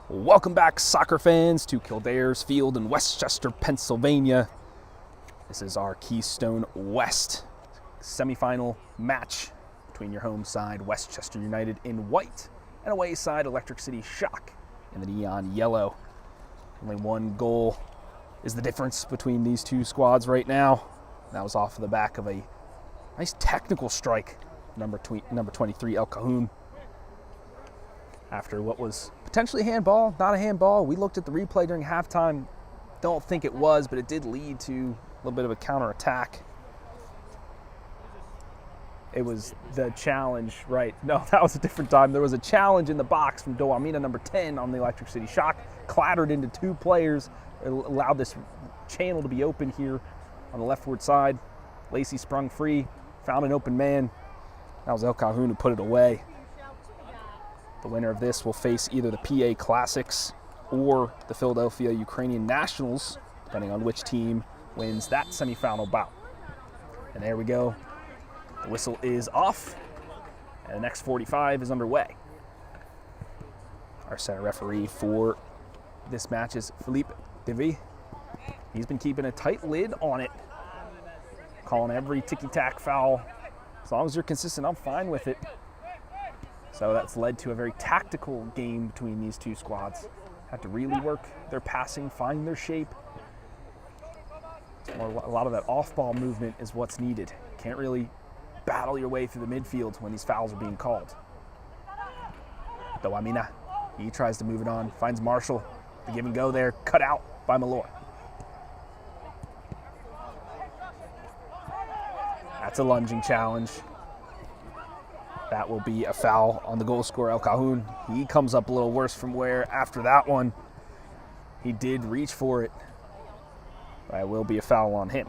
Welcome back, soccer fans, to Kildare's Field in Westchester, Pennsylvania. This is our Keystone West semifinal match between your home side, Westchester United in white, and away side, Electric City Shock in the neon yellow. Only one goal is the difference between these two squads right now. That was off of the back of a nice technical strike, number 23, El Cajon. After what was potentially a handball, not a handball. We looked at the replay during halftime. Don't think it was, but it did lead to a little bit of a counterattack. It was the challenge, right? No, that was a different time. There was a challenge in the box from Doamina, number 10, on the Electric City Shock. Clattered into two players. It allowed this channel to be open here on the leftward side. Lacey sprung free, found an open man. That was El Cajon who put it away. The winner of this will face either the PA Classics or the Philadelphia Ukrainian Nationals, depending on which team wins that semifinal bout. And there we go. The whistle is off, and the next 45 is underway. Our center referee for this match is Philippe Devy. He's been keeping a tight lid on it, calling every ticky-tack foul. As long as you're consistent, I'm fine with it. So that's led to a very tactical game between these two squads. Have to really work their passing, find their shape. A lot of that off-ball movement is what's needed. Can't really battle your way through the midfield when these fouls are being called. Doamina, he tries to move it on, finds Marshall. The give and go there, cut out by Malloy. That's a lunging challenge. That will be a foul on the goal scorer, El Cajon. He comes up a little worse from where, after that one, he did reach for it. That will be a foul on him.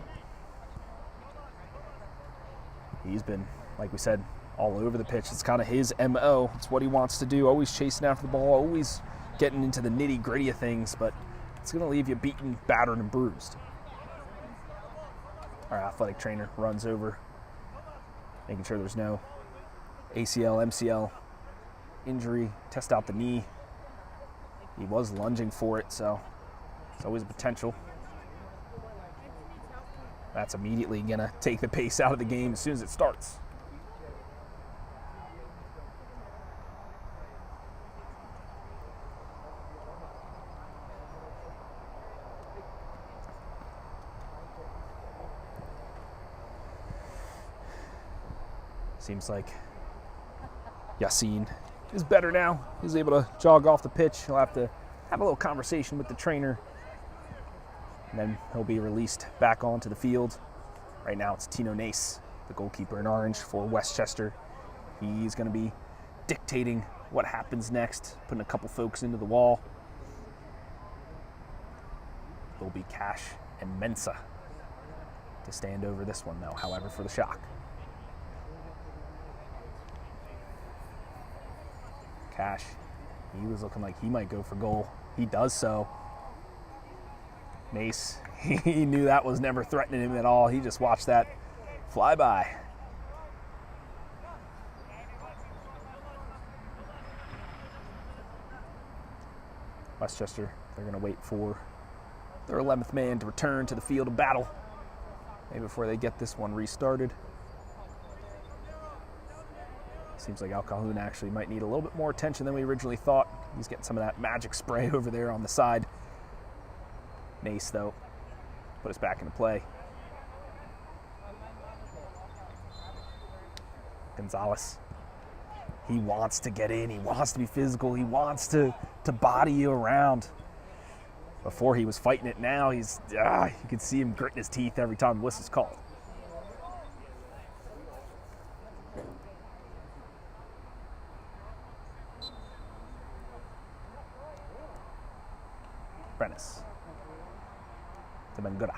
He's been, like we said, all over the pitch. It's kind of his MO. It's what he wants to do, always chasing after the ball, always getting into the nitty-gritty of things, but it's going to leave you beaten, battered, and bruised. Our athletic trainer runs over, making sure there's no ACL, MCL injury, test out the knee. He was lunging for it, so it's always a potential. That's immediately going to take the pace out of the game as soon as it starts. Seems like Yassine is better now. He's able to jog off the pitch. He'll have to have a little conversation with the trainer, and then he'll be released back onto the field. Right now it's Tino Nace, the goalkeeper in orange for Westchester. He's going to be dictating what happens next, putting a couple folks into the wall. It'll be Cash and Mensa to stand over this one, though, however, for the Shock. Cash, he was looking like he might go for goal. He does so. Nace, he knew that was never threatening him at all. He just watched that fly by. Westchester, they're going to wait for their 11th man to return to the field of battle, maybe before they get this one restarted. Seems like El Cajon actually might need a little bit more attention than we originally thought. He's getting some of that magic spray over there on the side. Nace, though, put us back into play. Gonzalez, he wants to get in. He wants to be physical. He wants to body you around. Before he was fighting it. Now he's, you can see him gritting his teeth every time the whistle's called. Brennis to Bengura.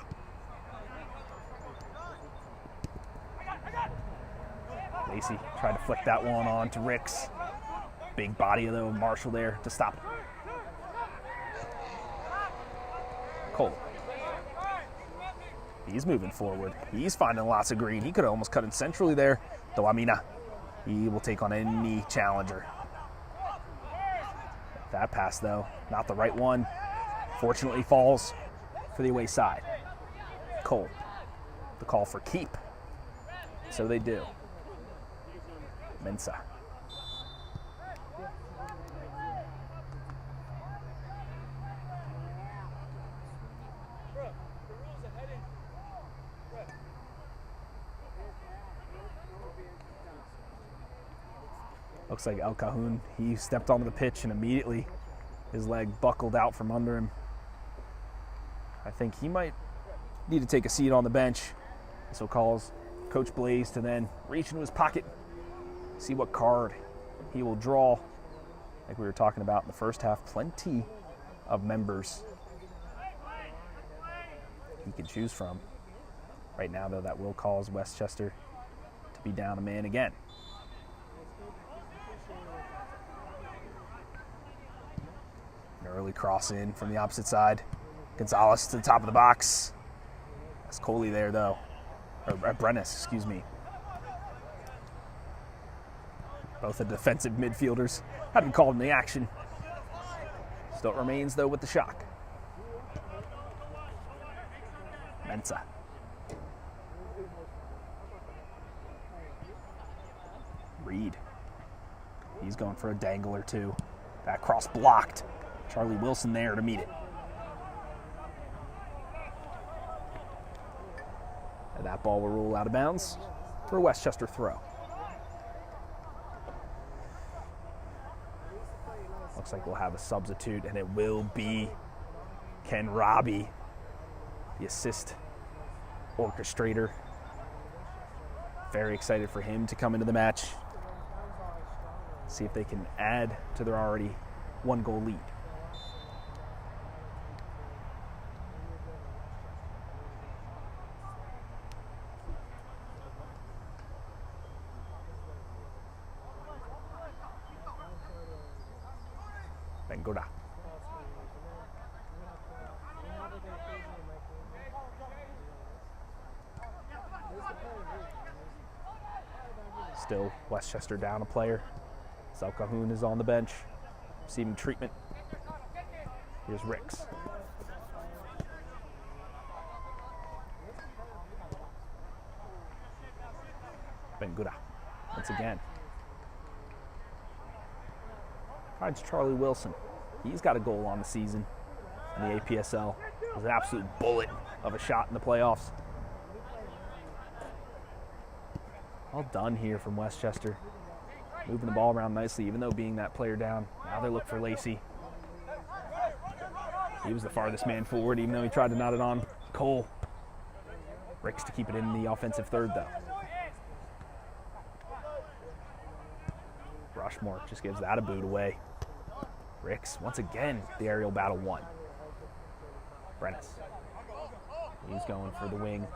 Lacey tried to flick that one on to Ricks. Big body, though, Marshall there to stop it. Cole. He's moving forward. He's finding lots of green. He could have almost cut it centrally there. Doamina, he will take on any challenger. That pass, though, not the right one. Fortunately, falls for the away side. Cole, the call for keep. So they do. Mensah. Looks like El Cajon, he stepped onto the pitch and immediately his leg buckled out from under him. I think he might need to take a seat on the bench. So calls Coach Blaze to then reach into his pocket, see what card he will draw. Like we were talking about in the first half, plenty of members he can choose from. Right now, though, that will cause Westchester to be down a man again. An early cross in from the opposite side. Gonzalez to the top of the box. That's Coley there, though. Or Brennis, excuse me. Both the defensive midfielders had been called in the action. Still remains, though, with the shock. Mensah. Reed. He's going for a dangle or two. That cross blocked. Charlie Wilson there to meet it. And that ball will roll out of bounds for a Westchester throw. Looks like we'll have a substitute, and it will be Ken Robbie, the assist orchestrator. Very excited for him to come into the match. See if they can add to their already 1-goal lead. Bengoda. Still Westchester down a player. El Cajon is on the bench, receiving treatment. Here's Ricks. Bengoda, once again. Finds Charlie Wilson. He's got a goal on the season in the APSL. It was an absolute bullet of a shot in the playoffs. All done here from Westchester. Moving the ball around nicely, even though being that player down. Now they look for Lacey. He was the farthest man forward, even though he tried to knot it on Cole. Ricks to keep it in the offensive third, though. Rushmore just gives that a boot away. Ricks, once again, the aerial battle won. Brennis. He's going for the wing.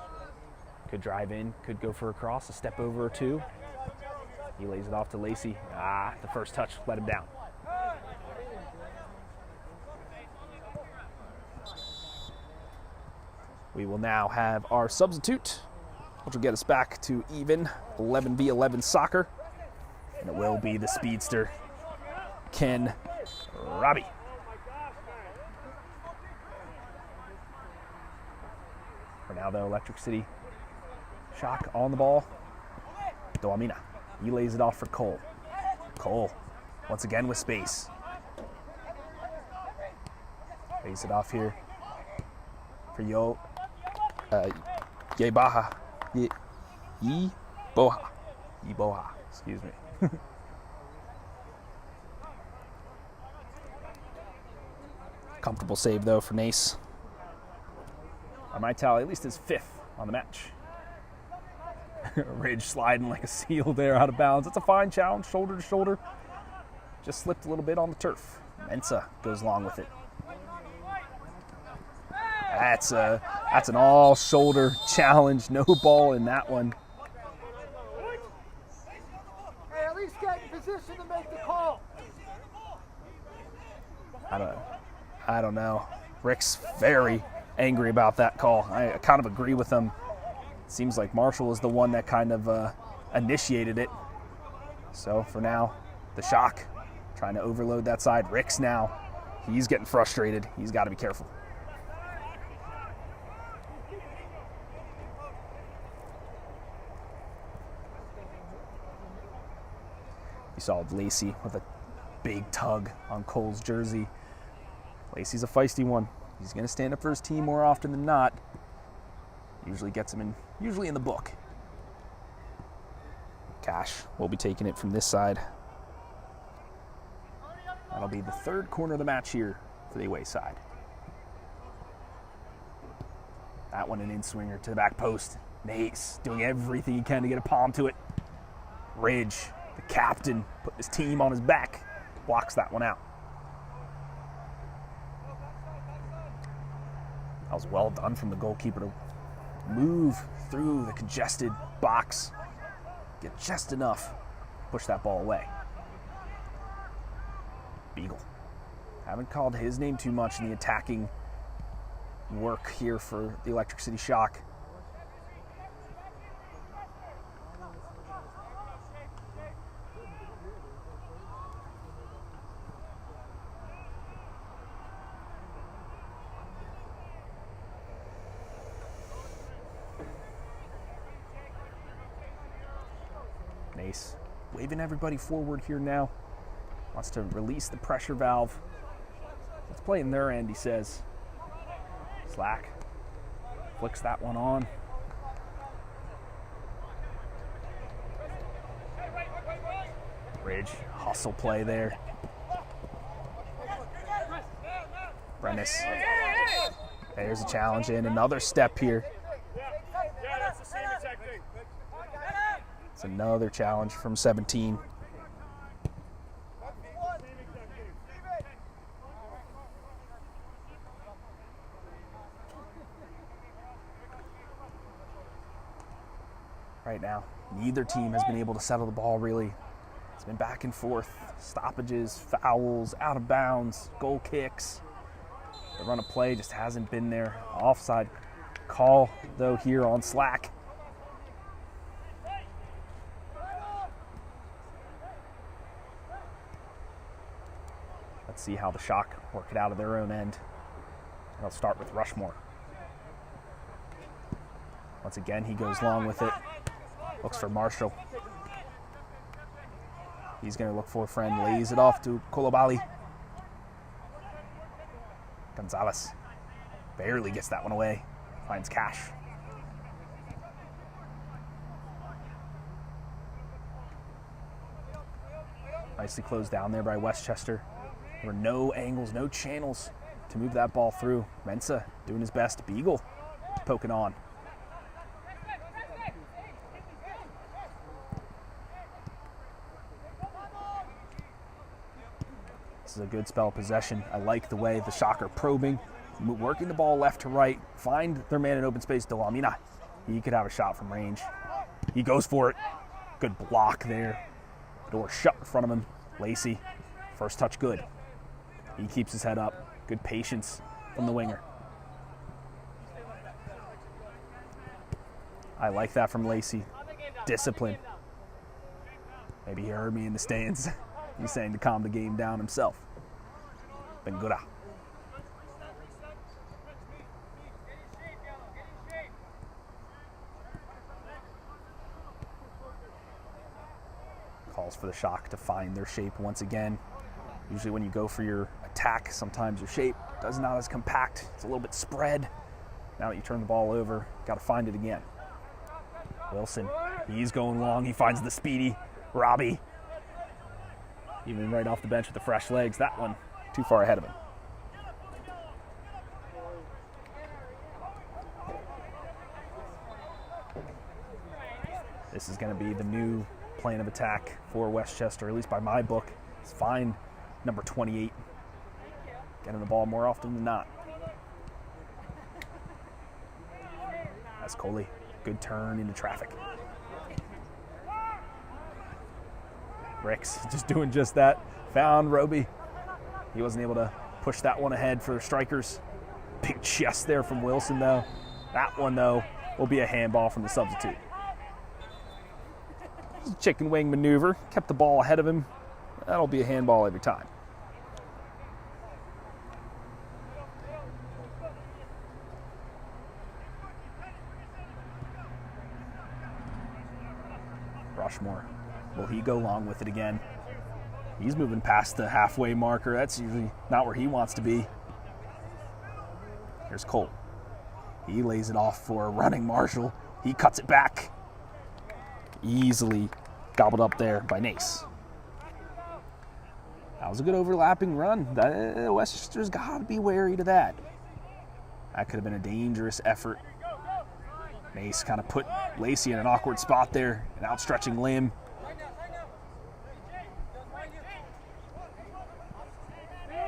Could drive in, could go for a cross, a step over or two. He lays it off to Lacey. The first touch let him down. We will now have our substitute, which will get us back to even 11v11 soccer. And it will be the speedster, Ken Robbie. For now, though, Electric City shock on the ball. Doamina. He lays it off for Cole. Cole, once again with space. Lays it off here for Yebaha. Yeboha, excuse me. Comfortable save, though, for Nace. I might tally at least his 5th on the match. Ridge sliding like a seal there out of bounds. It's a fine challenge, shoulder to shoulder. Just slipped a little bit on the turf. Mensah goes along with it. That's an all-shoulder challenge. No ball in that one. Hey, at least get in position to make the call. I don't know. Rick's very angry about that call. I kind of agree with him. Seems like Marshall is the one that kind of initiated it. So for now, the shock Trying to overload that side. Ricks now. He's getting frustrated. He's got to be careful. You saw Lacey with a big tug on Cole's jersey. Lacey's a feisty one. He's going to stand up for his team more often than not. Usually gets him usually in the book. Cash will be taking it from this side. That'll be the third corner of the match here for the away side. That one an in-swinger to the back post. Nace doing everything he can to get a palm to it. Ridge, the captain, putting his team on his back, blocks that one out. That was well done from the goalkeeper to move through the congested box, get just enough, push that ball away. Beagle. Haven't called his name too much in the attacking work here for the Electric City Shock. Nace waving everybody forward here now. Wants to release the pressure valve. Let's play in their end, he says. Slack flicks that one on. Ridge, hustle play there. Brennis. There's a challenge in, another step here. It's another challenge from 17. Right now, neither team has been able to settle the ball really. It's been back and forth, stoppages, fouls, out of bounds, goal kicks. The run of play just hasn't been there. Offside call, though, here on Slack. Let's see how the Shock work it out of their own end. They'll start with Rushmore. Once again, he goes long with it. Looks for Marshall. He's going to look for a friend. Lays it off to Kolobali. Gonzalez barely gets that one away. Finds Cash. Nicely closed down there by Westchester. There were no angles, no channels to move that ball through. Mensa doing his best. Beagle poking on. This is a good spell of possession. I like the way the Shock are probing, working the ball left to right, find their man in open space. Delamina, he could have a shot from range. He goes for it. Good block there. Door shut in front of him. Lacey, first touch good. He keeps his head up. Good patience from the winger. I like that from Lacey. Discipline. Maybe he heard me in the stands. He's saying to calm the game down himself. Bengura. Calls for the Shock to find their shape once again. Usually when you go for your attack, sometimes your shape does not as compact. It's a little bit spread. Now that you turn the ball over, got to find it again. Wilson, he's going long. He finds the speedy Robbie. Even right off the bench with the fresh legs. That one too far ahead of him. This is going to be the new plan of attack for Westchester, at least by my book. It's find number 28. Getting the ball more often than not. That's Coley. Good turn into traffic. Ricks just doing just that. Found Roby. He wasn't able to push that one ahead for the strikers. Big chest there from Wilson, though. That one, though, will be a handball from the substitute. Chicken wing maneuver. Kept the ball ahead of him. That'll be a handball every time. Rushmore, will he go long with it again? He's moving past the halfway marker. That's usually not where he wants to be. Here's Cole. He lays it off for a running Marshall. He cuts it back. Easily gobbled up there by Nace. That was a good overlapping run. Westchester's got to be wary to that. That could have been a dangerous effort. Nace kind of put Lacey in an awkward spot there, an outstretching limb.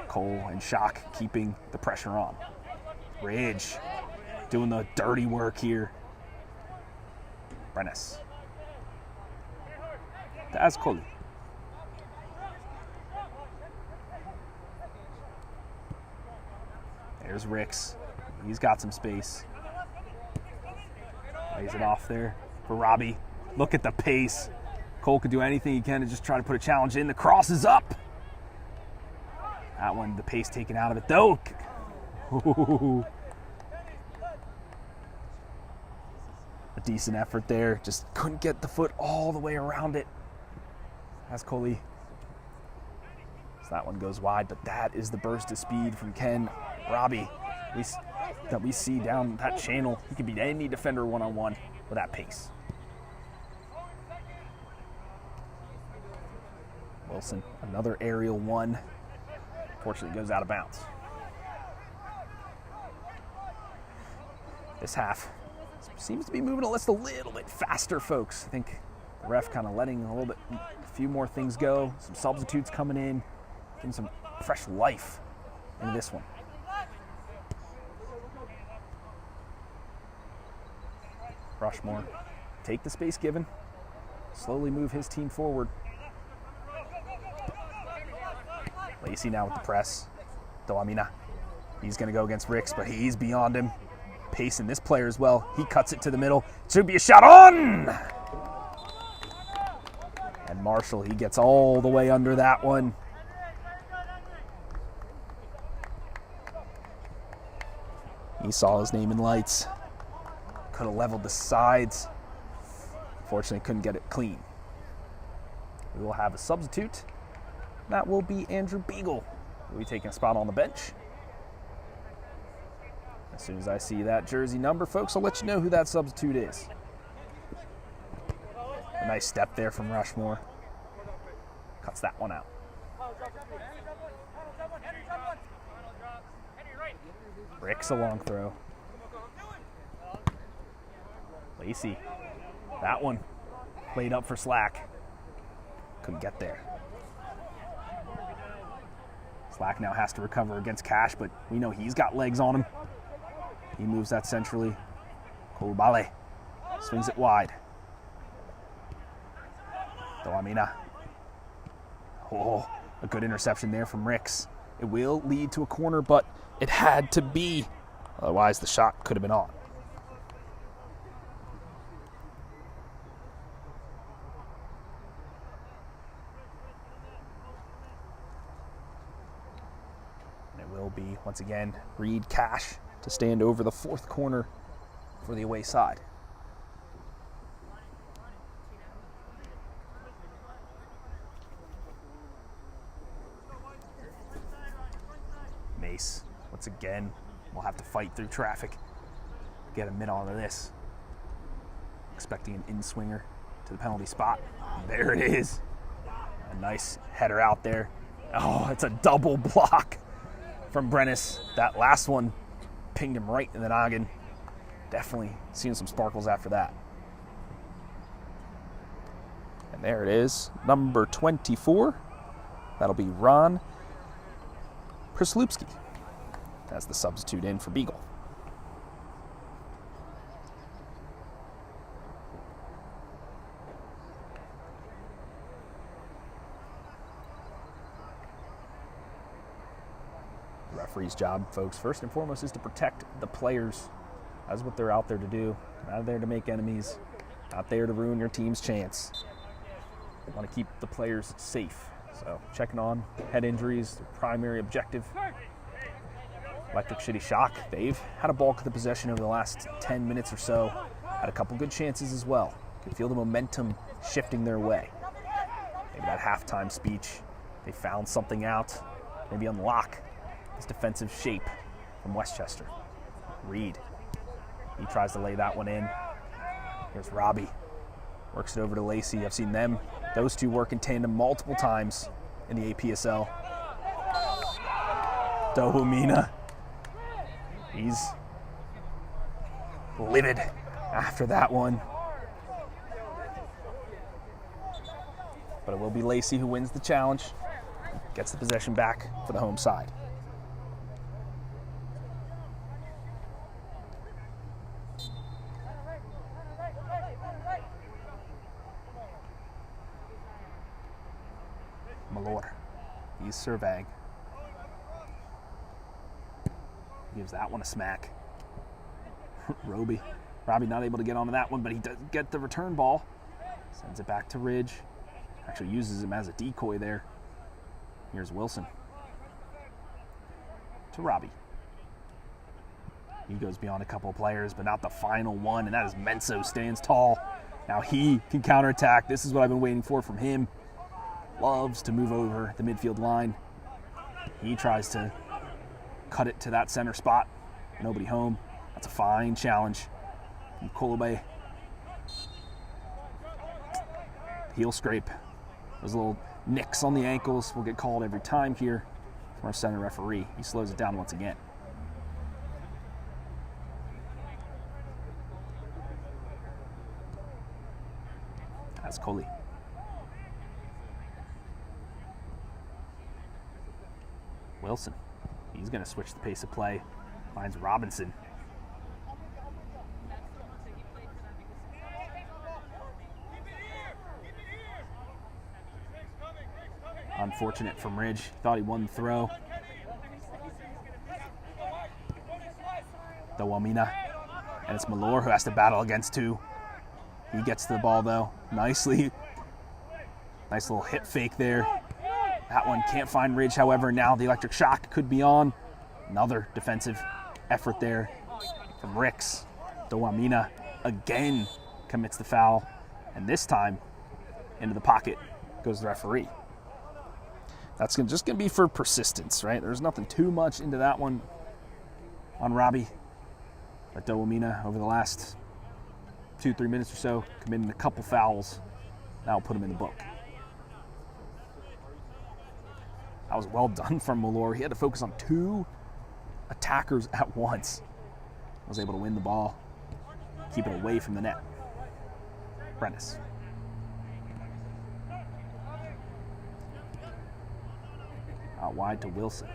Cole and Shock keeping the pressure on. Ridge doing the dirty work here. Brennis. To Azcoli. There's Ricks. He's got some space. Lays it off there for Robbie. Look at the pace. Cole could do anything he can to just try to put a challenge in. The cross is up. That one, the pace taken out of it, though. Ooh. A decent effort there. Just couldn't get the foot all the way around it. That's Coley. So that one goes wide, but that is the burst of speed from Ken Robbie that we see down that channel. He can beat any defender one-on-one with that pace. Wilson, another aerial one. Fortunately, goes out of bounds. This half seems to be moving just a little bit faster, folks. I think the ref kind of letting a few more things go. Some substitutes coming in, getting some fresh life into this one. Rushmore, take the space given, slowly move his team forward. Lacey now with the press. Doamina, he's going to go against Ricks, but he's beyond him. Pacing this player as well. He cuts it to the middle. Should be a shot on! And Marshall, he gets all the way under that one. He saw his name in lights. Could have leveled the sides. Fortunately, couldn't get it clean. We will have a substitute. That will be Andrew Beagle. He'll be taking a spot on the bench. As soon as I see that jersey number, folks, I'll let you know who that substitute is. A nice step there from Rushmore. Cuts that one out. Ricks a long throw. Lacey. That one played up for Slack. Couldn't get there. Slack now has to recover against Cash, but we know he's got legs on him. He moves that centrally. Kolubale swings it wide. Doamina. Oh, a good interception there from Ricks. It will lead to a corner, but it had to be. Otherwise, the shot could have been on. And it will be, once again, Reed Cash to stand over the fourth corner for the away side. Mace, once again, will have to fight through traffic. Get a mid on to this. Expecting an in-swinger to the penalty spot. There it is. A nice header out there. Oh, it's a double block from Brennis. That last one pinged him right in the noggin. Definitely seeing some sparkles after that. And there it is, number 24. That'll be Ron Przyslupski as the substitute in for Beagle. The referee's job, folks, first and foremost, is to protect the players. That's what they're out there to do. Not there to make enemies. Not there to ruin your team's chance. They want to keep the players safe. So checking on head injuries, their primary objective. Electric City Shock, they've had a bulk of the possession over the last 10 minutes or so. Had a couple good chances as well. Could feel the momentum shifting their way. Maybe that halftime speech, they found something out. Maybe unlock this defensive shape from Westchester. Reed, he tries to lay that one in. Here's Robbie, works it over to Lacey. I've seen those two work in tandem multiple times in the APSL. Dohumina, he's livid after that one. But it will be Lacey who wins the challenge, gets the possession back for the home side. Malor, he's surveying. Gives that one a smack. Robbie not able to get onto that one, but he does get the return ball. Sends it back to Ridge. Actually uses him as a decoy there. Here's Wilson. To Robbie. He goes beyond a couple of players, but not the final one, and that is Menso stands tall. Now he can counterattack. This is what I've been waiting for from him. Loves to move over the midfield line. He tries to cut it to that center spot. Nobody home. That's a fine challenge from Kolobay. Heel scrape. Those little nicks on the ankles will get called every time here from our center referee. He slows it down once again. That's Coley. Wilson. He's going to switch the pace of play. Finds Robinson. Unfortunate from Ridge. Thought he won the throw. The Wamina. And it's Malor who has to battle against two. He gets to the ball though. Nicely. Nice little hip fake there. That one can't find Ridge, however. Now the electric shock could be on. Another defensive effort there from Ricks. Dowamina again commits the foul. And this time, into the pocket goes the referee. That's just going to be for persistence, right? There's nothing too much into that one on Robbie. But Dowamina, over the last 2-3 minutes or so, committing a couple fouls. That'll put him in the book. That was well done from Malor. He had to focus on two attackers at once. Was able to win the ball, keep it away from the net. Prentice. Out wide to Wilson.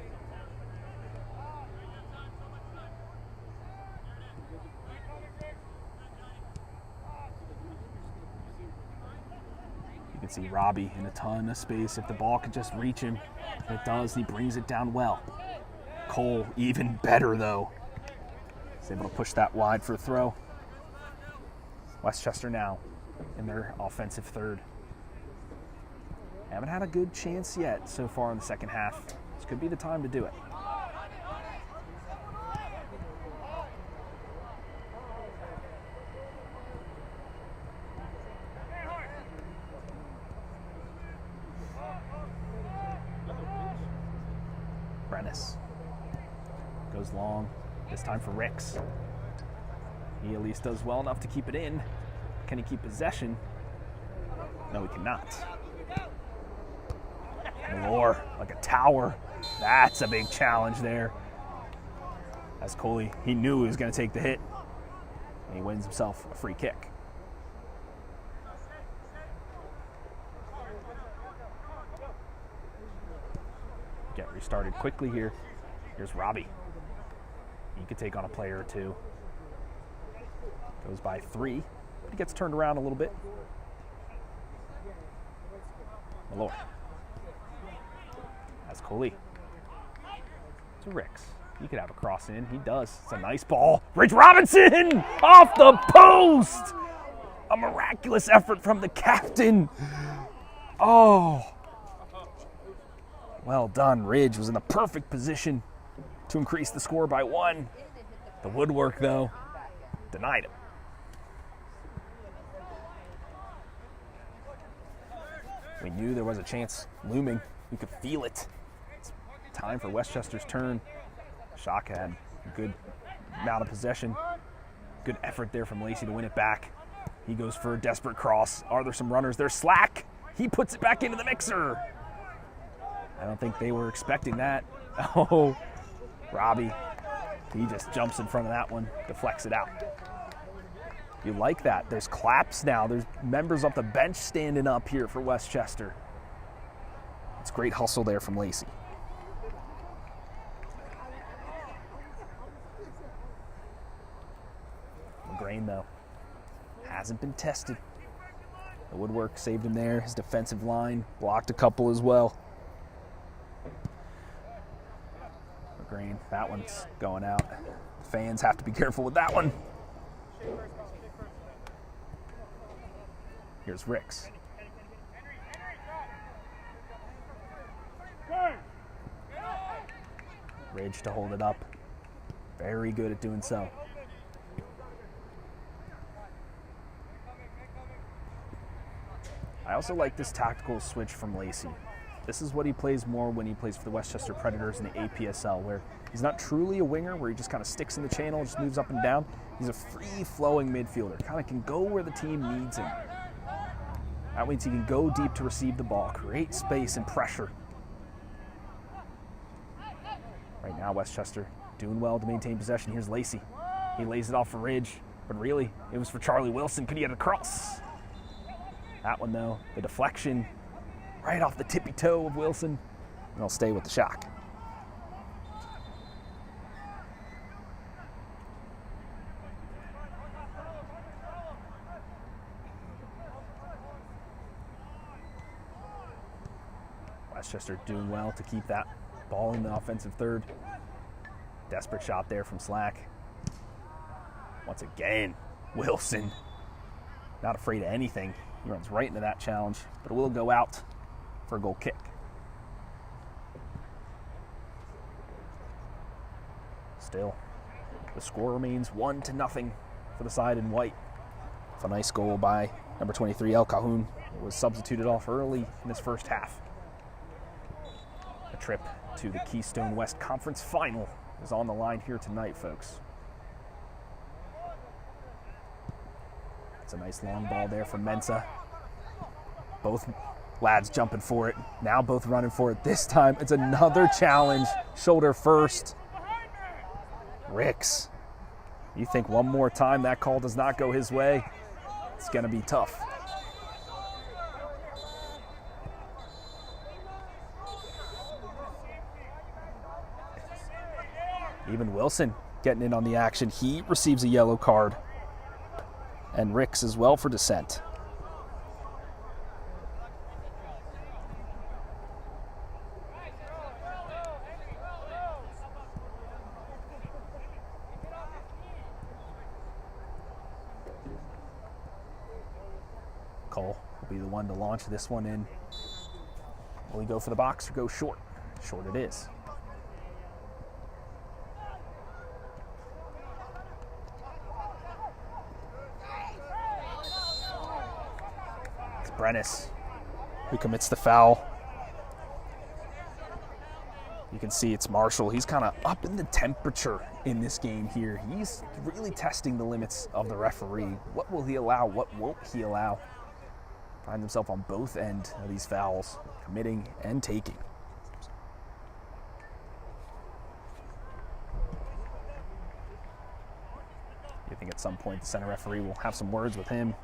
You can see Robbie in a ton of space. If the ball could just reach him, it does. He brings it down well. Cole, even better though. He's able to push that wide for a throw. Westchester now in their offensive third. Haven't had a good chance yet so far in the second half. This could be the time to do it. Prentice goes long, this time for Ricks. He at least does well enough to keep it in. Can he keep possession? No, he cannot. Malor, like a tower. That's a big challenge there. As Coley, he knew he was going to take the hit. And he wins himself a free kick. Get restarted quickly here. Here's Robbie. He could take on a player or two. Goes by 3, but he gets turned around a little bit. Malor. That's Coley. To Ricks. He could have a cross in. He does. It's a nice ball. Ridge Robinson off the post. A miraculous effort from the captain. Oh. Well done. Ridge was in the perfect position to increase the score by 1. The woodwork, though, denied him. We knew there was a chance looming. We could feel it. It's time for Westchester's turn. Shock had a good amount of possession. Good effort there from Lacey to win it back. He goes for a desperate cross. Are there some runners? There's Slack. He puts it back into the mixer. I don't think they were expecting that. Oh, Robbie. He just jumps in front of that one, deflects it out. You like that. There's claps now. There's members off the bench standing up here for Westchester. It's great hustle there from Lacey. McGrain, though, hasn't been tested. The woodwork saved him there. His defensive line blocked a couple as well. McGrain, that one's going out. Fans have to be careful with that one. Here's Ricks. Ridge to hold it up. Very good at doing so. I also like this tactical switch from Lacey. This is what he plays more when he plays for the Westchester Predators in the APSL, where he's not truly a winger, where he just kind of sticks in the channel, just moves up and down. He's a free-flowing midfielder, kind of can go where the team needs him. That means he can go deep to receive the ball, create space and pressure. Right now, Westchester doing well to maintain possession. Here's Lacey. He lays it off for Ridge, but really, it was for Charlie Wilson. Could he get a cross? That one, though, the deflection right off the tippy toe of Wilson, and he'll stay with the Shock. Westchester doing well to keep that ball in the offensive third. Desperate shot there from Slack. Once again, Wilson, not afraid of anything. He runs right into that challenge, but it will go out for a goal kick. Still, the score remains 1-0 for the side in white. It's a nice goal by number 23, El Cahoon, who was substituted off early in this first half. A trip to the Keystone West Conference Final is on the line here tonight, folks. It's a nice long ball there from Mensah. Both lads jumping for it. Now both running for it. This time it's another challenge. Shoulder first. Ricks. You think one more time that call does not go his way? It's going to be tough. Even Wilson getting in on the action. He receives a yellow card. And Ricks as well for dissent. Cole will be the one to launch this one in. Will he go for the box or go short? Short it is. Brennis, who commits the foul. You can see it's Marshall. He's kind of up in the temperature in this game here. He's really testing the limits of the referee. What will he allow? What won't he allow? Finds himself on both ends of these fouls, committing and taking. You think at some point the center referee will have some words with him?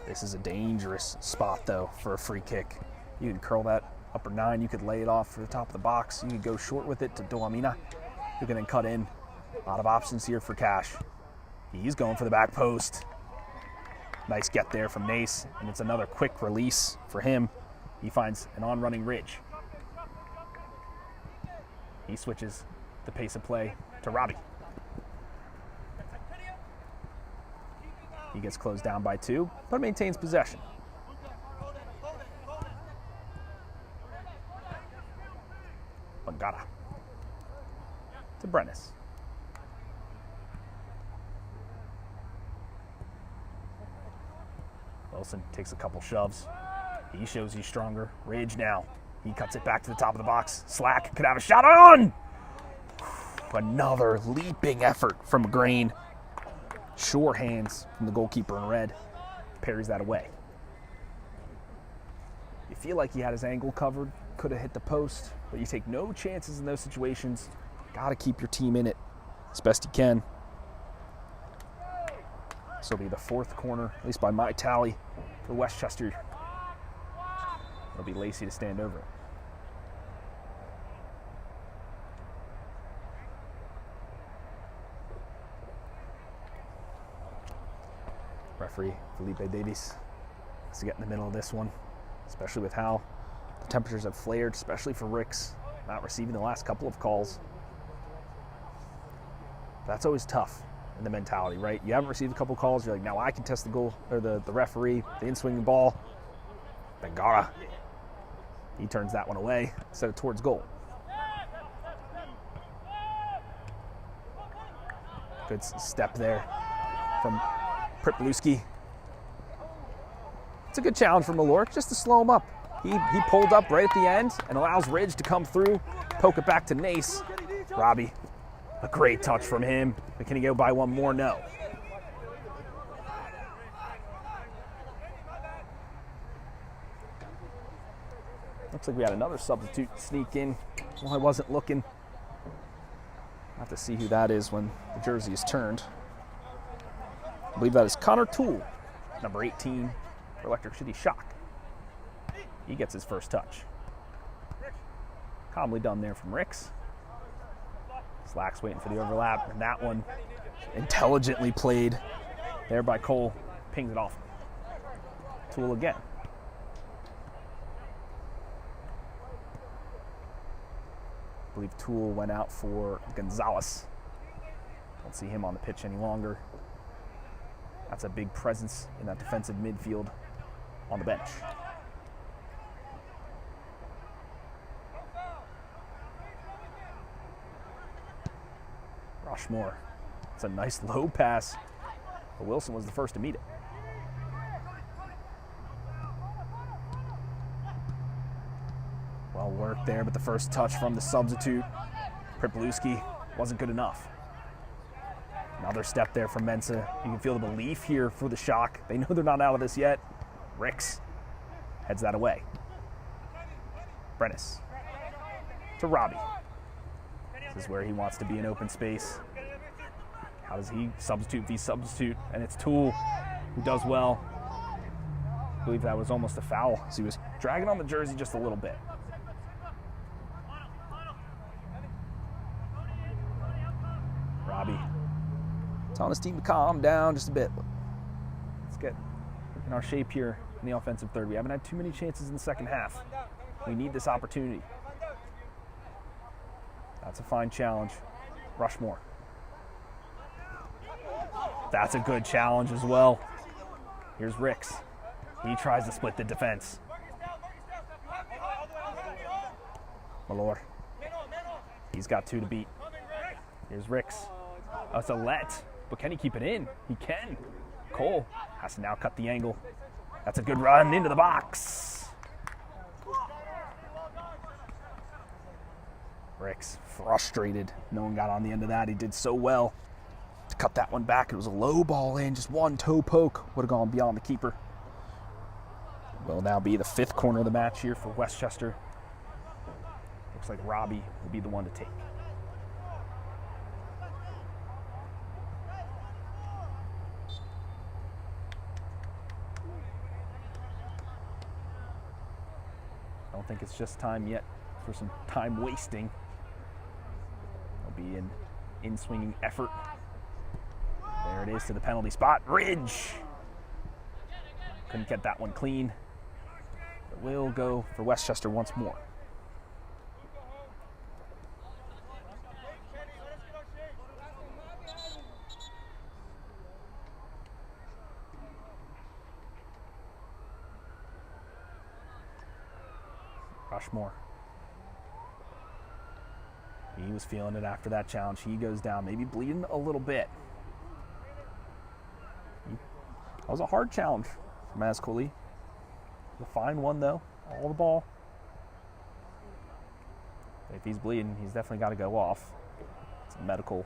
This is a dangerous spot, though, for a free kick. You can curl that upper nine. You could lay it off for the top of the box. You could go short with it to Doamina, who can then cut in. A lot of options here for Cash. He's going for the back post. Nice get there from Nace, and it's another quick release for him. He finds an on-running Ridge. He switches the pace of play to Robbie. He gets closed down by 2, but maintains possession. Bangara to Brennis. Wilson takes a couple shoves. He shows he's stronger. Ridge now. He cuts it back to the top of the box. Slack could have a shot on! Another leaping effort from Grain. Sure hands from the goalkeeper in red. Parries that away. You feel like he had his angle covered. Could have hit the post. But you take no chances in those situations. Got to keep your team in it as best you can. This will be the fourth corner, at least by my tally, for Westchester. It'll be Lacey to stand over it. Referee Felipe Davies has to get in the middle of this one, especially with how the temperatures have flared, especially for Ricks, not receiving the last couple of calls. That's always tough in the mentality, right? You haven't received a couple calls, you're like, now I can test the goal, or the referee, the in-swinging ball. Bangara, he turns that one away instead of towards goal. Good step there from Pripluski. It's a good challenge for Malort, just to slow him up. He pulled up right at the end and allows Ridge to come through, poke it back to Nace. Robbie, a great touch from him. But can he go by one more? No. Looks like we had another substitute sneak in while I wasn't looking. I'll have to see who that is when the jersey is turned. I believe that is Connor Toole, number 18 for Electric City Shock. He gets his first touch. Calmly done there from Ricks. Slack's waiting for the overlap, and that one intelligently played there by Cole. Pings it off. Toole again. I believe Toole went out for Gonzalez. Don't see him on the pitch any longer. That's a big presence in that defensive midfield on the bench. Rushmore. It's a nice low pass, but Wilson was the first to meet it. Well worked there, but the first touch from the substitute, Pripluski, wasn't good enough. Another step there from Mensa. You can feel the belief here for the Shock. They know they're not out of this yet. Ricks heads that away. Brennis to Robbie. This is where he wants to be in open space. How does he substitute v substitute? And it's Toole who does well. I believe that was almost a foul, so he was dragging on the jersey just a little bit. Robbie telling his team to calm down just a bit. Let's get in our shape here in the offensive third. We haven't had too many chances in the second half. We need this opportunity. That's a fine challenge. Rushmore. That's a good challenge as well. Here's Ricks. He tries to split the defense. Malor. He's got two to beat. Here's Ricks. It's a let, but can he keep it in? He can. Cole has to now cut the angle. That's a good run into the box. Ricks frustrated. No one got on the end of that. He did so well to cut that one back. It was a low ball in, just one toe poke. Would have gone beyond the keeper. Will now be the fifth corner of the match here for Westchester. Looks like Robbie will be the one to take. I don't think it's just time yet for some time wasting. It'll be an in-swinging effort. There it is to the penalty spot. Ridge! Couldn't get that one clean. But we'll go for Westchester once more. Rushmore. He was feeling it after that challenge. He goes down, maybe bleeding a little bit. That was a hard challenge for Mazkoli. A fine one, though. All the ball. If he's bleeding, he's definitely got to go off. It's a medical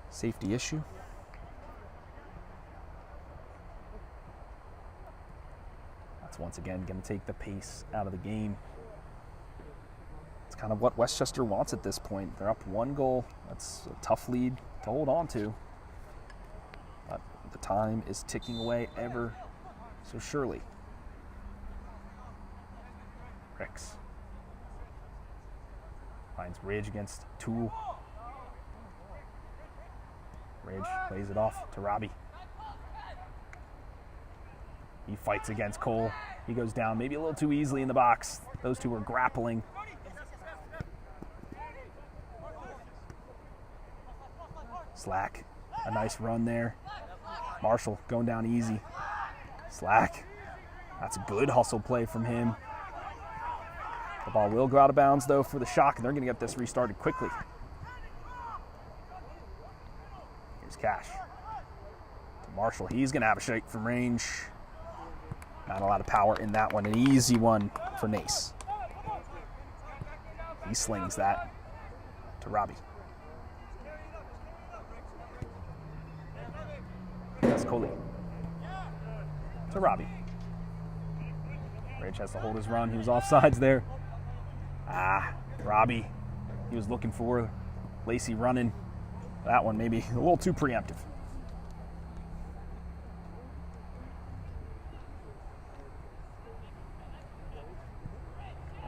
safety issue. That's once again going to take the pace out of the game. It's kind of what Westchester wants at this point. They're up 1 goal. That's a tough lead to hold on to. But the time is ticking away ever so surely. Ricks finds Ridge against Toole. Ridge plays it off to Robbie. He fights against Cole. He goes down maybe a little too easily in the box. Those two are grappling. Slack, a nice run there. Marshall going down easy. Slack, that's a good hustle play from him. The ball will go out of bounds, though, for the Shock, and they're going to get this restarted quickly. Here's Cash. To Marshall. He's going to have a shake from range. Not a lot of power in that one. An easy one for Nace. He slings that to Robbie. That's Coley. To Robbie. Ridge has to hold his run. He was offsides there. Robbie, he was looking for Lacey running. That one maybe a little too preemptive.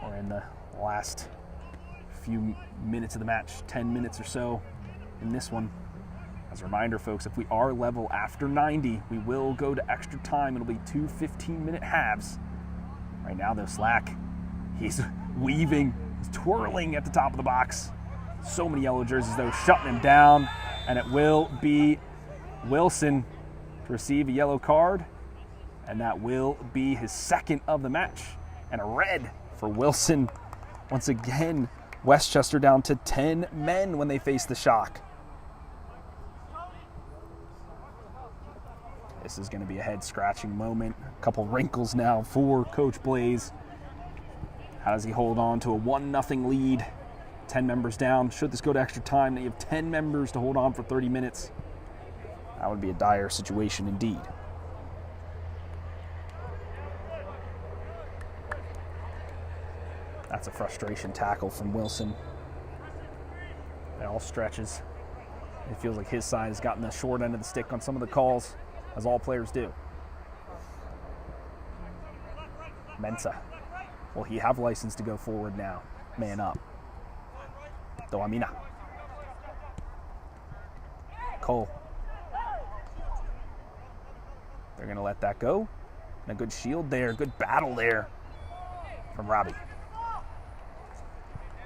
We're in the last few minutes of the match, 10 minutes or so in this one. As a reminder, folks, if we are level after 90, we will go to extra time. It'll be 2 15-minute halves. Right now, though, Slack, he's weaving, he's twirling at the top of the box. So many yellow jerseys, though, shutting him down. And it will be Wilson to receive a yellow card. And that will be his second of the match. And a red for Wilson. Once again, Westchester down to 10 men when they face the Shock. This is going to be a head-scratching moment. A couple wrinkles now for Coach Blaze. How does he hold on to a 1-0 lead? 10 members down. Should this go to extra time, they have 10 members to hold on for 30 minutes. That would be a dire situation indeed. That's a frustration tackle from Wilson. It all stretches. It feels like his side has gotten the short end of the stick on some of the calls, as all players do. Mensah. Will he have license to go forward now? Man up. Doamina. Cole. They're going to let that go. And a good shield there. Good battle there from Robbie.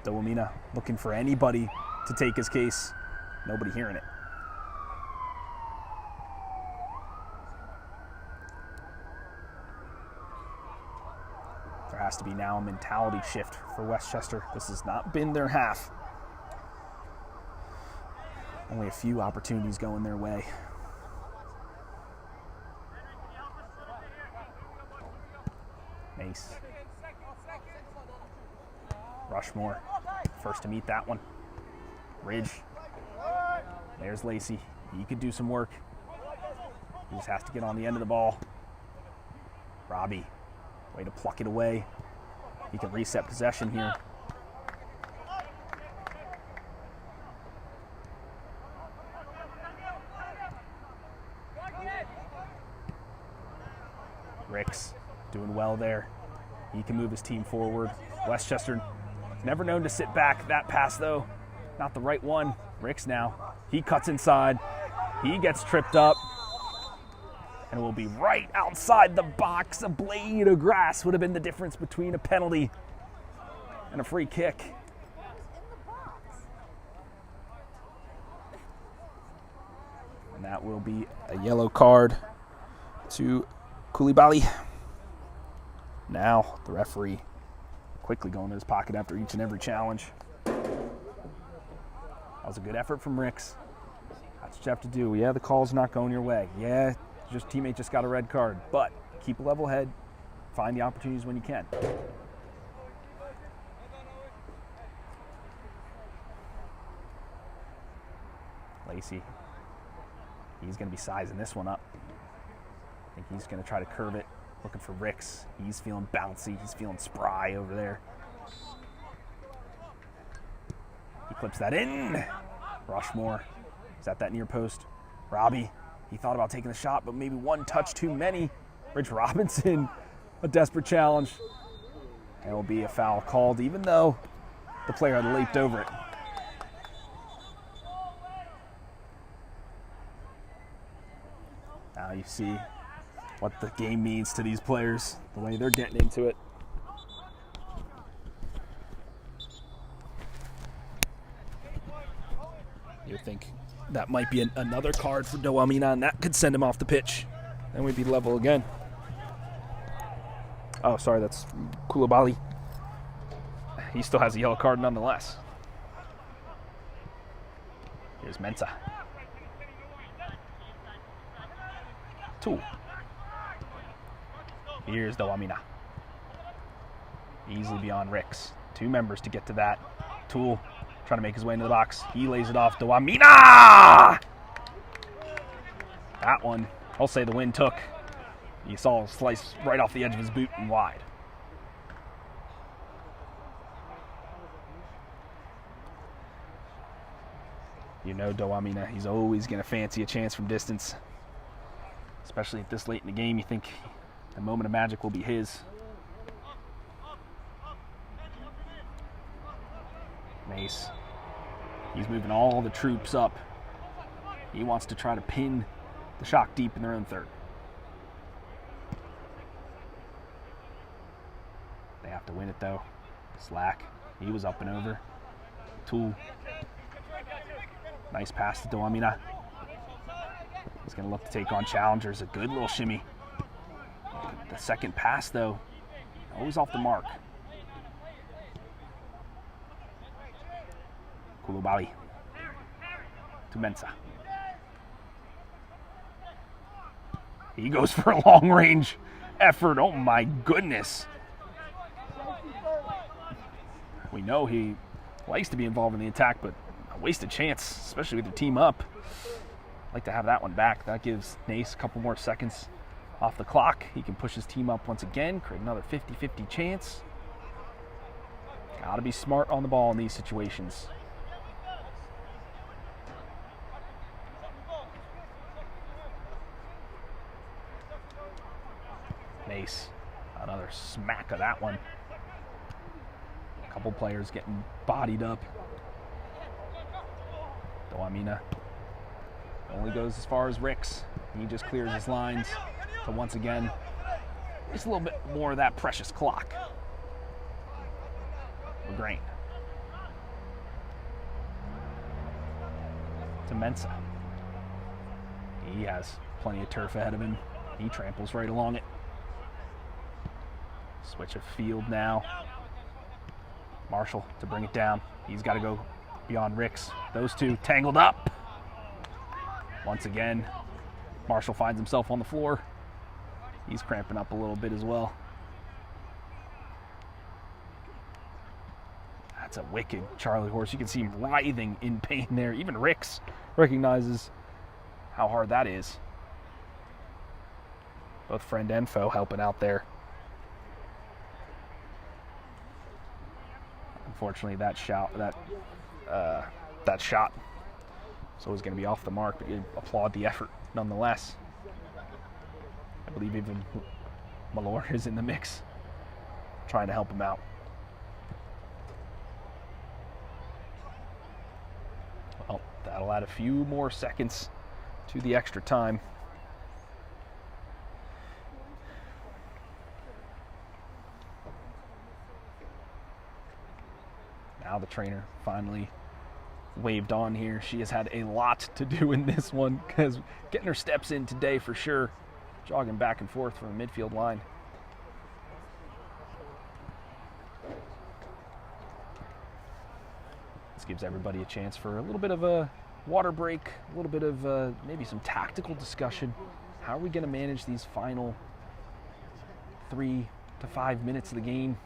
Doamina looking for anybody to take his case. Nobody hearing it. There has to be now a mentality shift for Westchester. This has not been their half. Only a few opportunities going their way. Mace. Rushmore, first to meet that one. Ridge. There's Lacey. He could do some work. He just has to get on the end of the ball. Robbie. Way to pluck it away. He can reset possession here. Ricks doing well there. He can move his team forward. Westchester never known to sit back. That pass, though, not the right one. Ricks now. He cuts inside. He gets tripped up. And will be right outside the box. A blade of grass would have been the difference between a penalty and a free kick. And that will be a yellow card to Koulibaly. Now the referee Quickly going to his pocket after each and every challenge. That was a good effort from Ricks. That's what you have to do. Yeah, the call's not going your way. Yeah, teammate just got a red card. But keep a level head. Find the opportunities when you can. Lacey. He's going to be sizing this one up. I think he's going to try to curve it. Looking for Ricks. He's feeling bouncy. He's feeling spry over there. He clips that in. Rushmore is at that near post. Robbie, he thought about taking the shot, but maybe one touch too many. Rich Robinson, a desperate challenge. There will be a foul called, even though the player had leaped over it. Now you see what the game means to these players, the way they're getting into it. You think that might be another card for Dawamina, and that could send him off the pitch. Then we'd be level again. Oh, sorry, that's Koulibaly. He still has a yellow card nonetheless. Here's Mensah. 2. Here's Dawamina. Easily beyond Ricks. 2 members to get to that. Tool trying to make his way into the box. He lays it off. Dawamina! That one, I'll say the wind took. You saw a slice right off the edge of his boot and wide. You know Dawamina, he's always going to fancy a chance from distance. Especially at this late in the game, you think the moment of magic will be his. Mace. He's moving all the troops up. He wants to try to pin the Shock deep in their own third. They have to win it though. Slack. He was up and over. Tool. Nice pass to Dawamina. He's going to look to take on challengers. A good little shimmy. The second pass, though, always off the mark. Koulibaly to Mensah. He goes for a long-range effort. Oh, my goodness. We know he likes to be involved in the attack, but a wasted chance, especially with the team up. Like to have that one back. That gives Nace a couple more seconds off the clock. He can push his team up once again, create another 50-50 chance. Gotta be smart on the ball in these situations. Nace, another smack of that one. A couple players getting bodied up. Dawamina only goes as far as Ricks. He just clears his lines to once again, just a little bit more of that precious clock. Grain. To Mensah. He has plenty of turf ahead of him. He tramples right along it. Switch of field now. Marshall to bring it down. He's got to go beyond Ricks. Those two tangled up. Once again, Marshall finds himself on the floor. He's cramping up a little bit as well. That's a wicked Charlie horse. You can see him writhing in pain there. Even Ricks recognizes how hard that is. Both friend and foe helping out there. Unfortunately, that shot so it's going to be off the mark, but you applaud the effort nonetheless. I believe even Malor is in the mix, trying to help him out. Well, that'll add a few more seconds to the extra time. Now the trainer finally waved on here. She has had a lot to do in this one, because getting her steps in today for sure, jogging back and forth from the midfield line. This gives everybody a chance for a little bit of a water break, a little bit of maybe some tactical discussion. How are we going to manage these final 3 to 5 minutes of the game?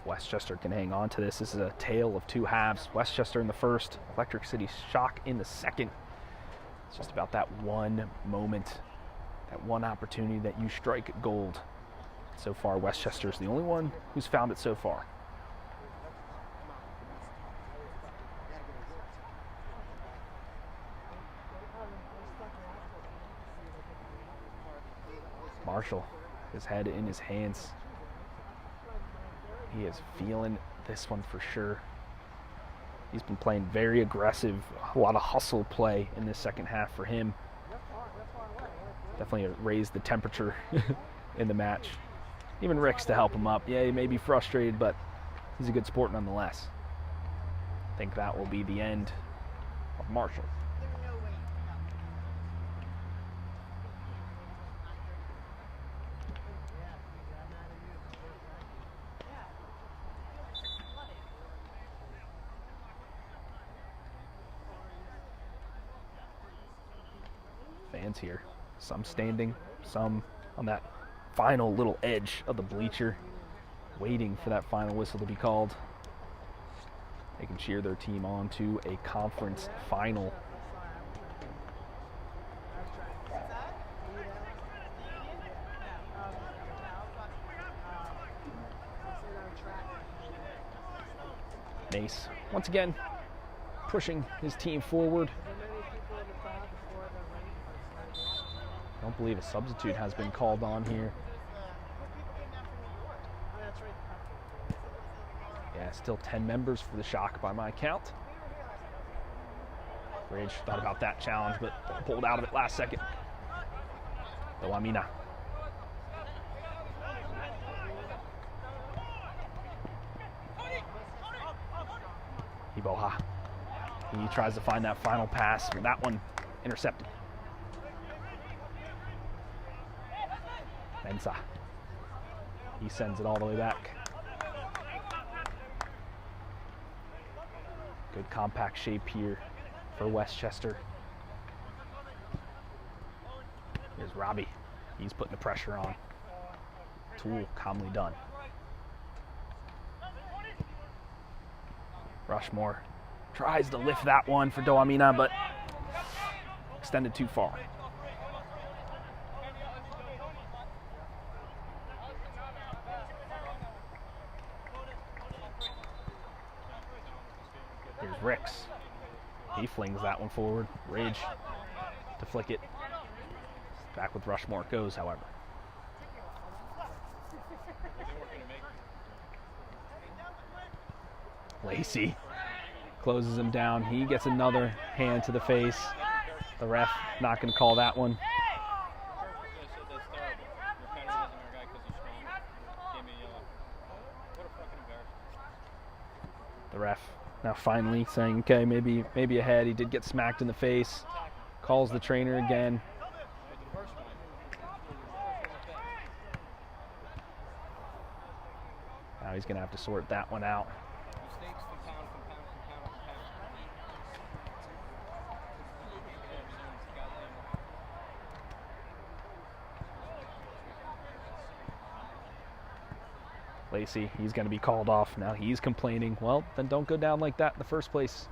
Westchester can hang on to this. This is a tale of two halves. Westchester in the first, Electric City Shock in the second. It's just about that one moment, that one opportunity that you strike gold. So far, Westchester's the only one who's found it so far. Marshall, his head in his hands. He is feeling this one for sure. He's been playing very aggressive, a lot of hustle play in this second half for him. Definitely raised the temperature in the match. Even Rick's to help him up. Yeah, he may be frustrated, but he's a good sport nonetheless. I think that will be the end of Marshall. Fans here, some standing, some on that final little edge of the bleacher, waiting for that final whistle to be called. They can cheer their team on to a conference final. Mace, once again, pushing his team forward. I don't believe a substitute has been called on here. Yeah, still 10 members for the Shock by my count. Ridge thought about that challenge, but pulled out of it last second. Doamina. Iboha. He tries to find that final pass, but that one intercepted. Mensah. He sends it all the way back. Good compact shape here for Westchester. Here's Robbie. He's putting the pressure on. Tool calmly done. Rushmore tries to lift that one for Doamina, but extended too far. Here's Ricks. He flings that one forward. Ridge to flick it. Back with Rushmore it goes, however. Lacey closes him down. He gets another hand to the face. The ref not going to call that one. The ref now finally saying, okay, maybe a head. He did get smacked in the face. Calls the trainer again. Now he's going to have to sort that one out. Lacey, he's going to be called off. Now he's complaining. Well, then don't go down like that in the first place.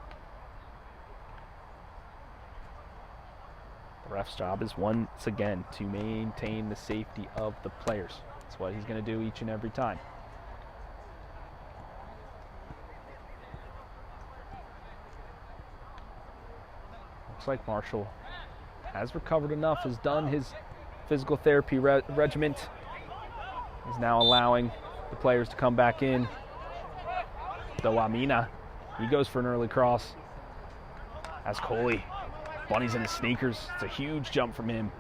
The ref's job is once again to maintain the safety of the players. That's what he's going to do each and every time. Looks like Marshall has recovered enough, has done his physical therapy regiment. He's now allowing the players to come back in. Doamina, he goes for an early cross. As Coley, bunnies in his sneakers. It's a huge jump from him.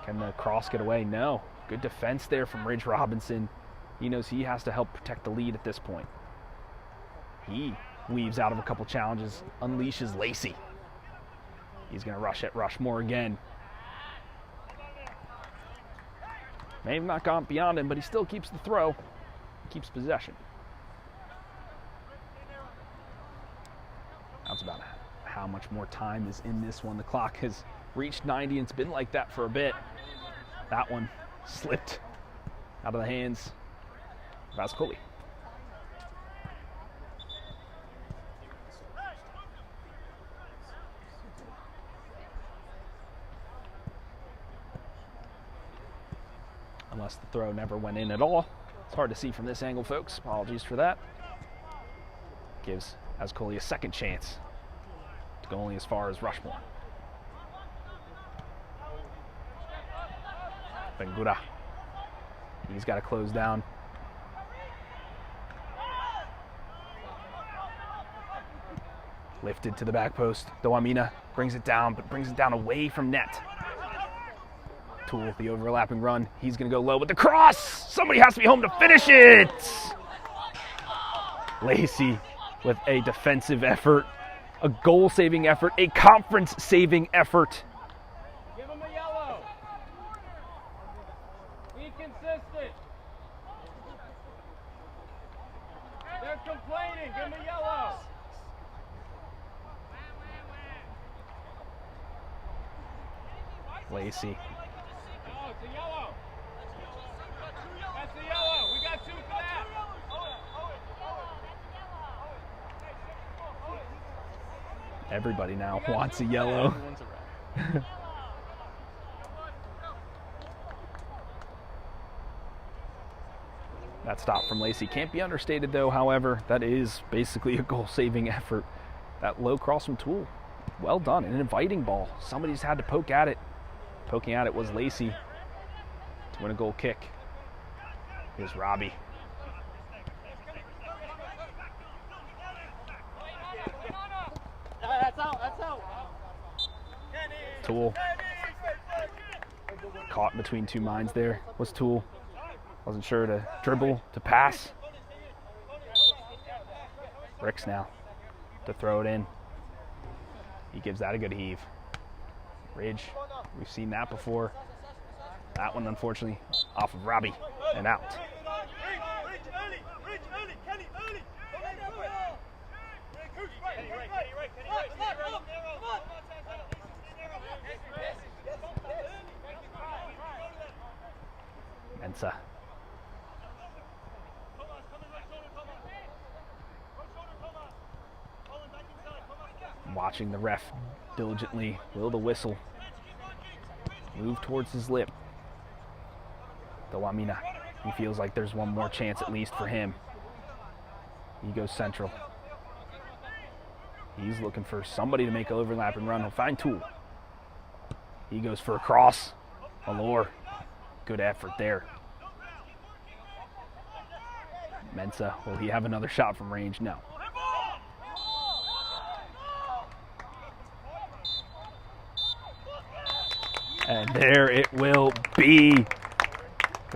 Can the cross get away? No. Good defense there from Ridge Robinson. He knows he has to help protect the lead at this point. He weaves out of a couple challenges, unleashes Lacey. He's going to rush at Rushmore again. May have not gone beyond him, but he still keeps the throw, keeps possession. That's about how much more time is in this one. The clock has reached 90, and it's been like that for a bit. That one slipped out of the hands of Ascoli. Unless the throw never went in at all. It's hard to see from this angle, folks. Apologies for that. Gives Ascoli a second chance to go only as far as Rushmore. Bengura. He's got to close down. Lifted to the back post. Doamina brings it down, but brings it down away from net. Tool, the overlapping run. He's going to go low with the cross. Somebody has to be home to finish it. Lacey with a defensive effort, a goal-saving effort, a conference-saving effort. Give him a yellow. Be consistent. They're complaining. Give him a yellow. Lacey. Oh, it's a yellow. That's a yellow. We got 2 for that. Everybody now wants a yellow. That stop from Lacey can't be understated, though. However, that is basically a goal-saving effort. That low cross from Tool, well done. An inviting ball. Somebody's had to poke at it. Poking at it was Lacey to win a goal kick. Here's Robbie. That's out. Tool. Caught between two minds there was Tool. Wasn't sure to dribble, to pass. Ricks now to throw it in. He gives that a good heave. Ridge, we've seen that before. That one, unfortunately, off of Robbie and out. Mensa. Watching the ref diligently blow the whistle. Move towards his lip. Doamina. He feels like there's one more chance at least for him. He goes central. He's looking for somebody to make an overlap and run. He'll find Tool. He goes for a cross. Allure. Good effort there. Mensa, will he have another shot from range? No. And there it will be.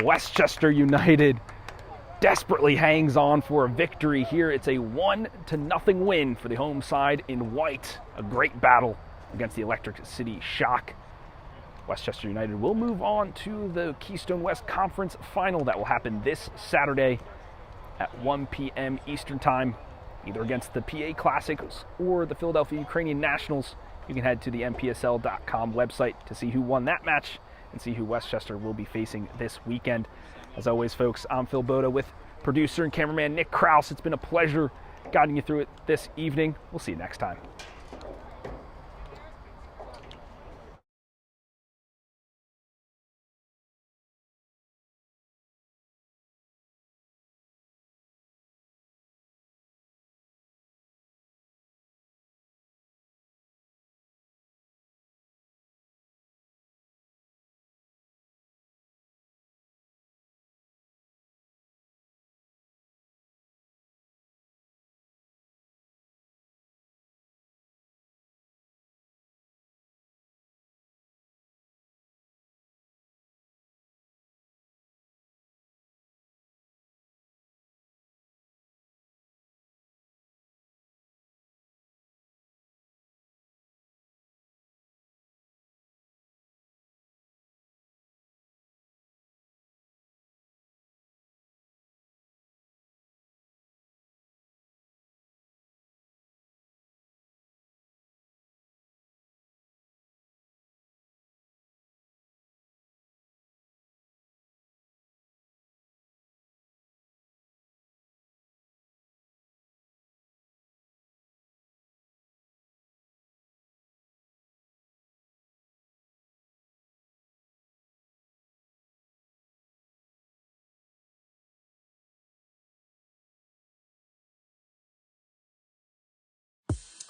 Westchester United desperately hangs on for a victory here. It's a 1-0 win for the home side in white. A great battle against the Electric City Shock. Westchester United will move on to the Keystone West Conference Final that will happen this Saturday at 1 p.m. Eastern Time, either against the PA Classics or the Philadelphia Ukrainian Nationals. You can head to the NPSL.com website to see who won that match and see who Westchester will be facing this weekend. As always, folks, I'm Phil Boda with producer and cameraman Nick Krause. It's been a pleasure guiding you through it this evening. We'll see you next time.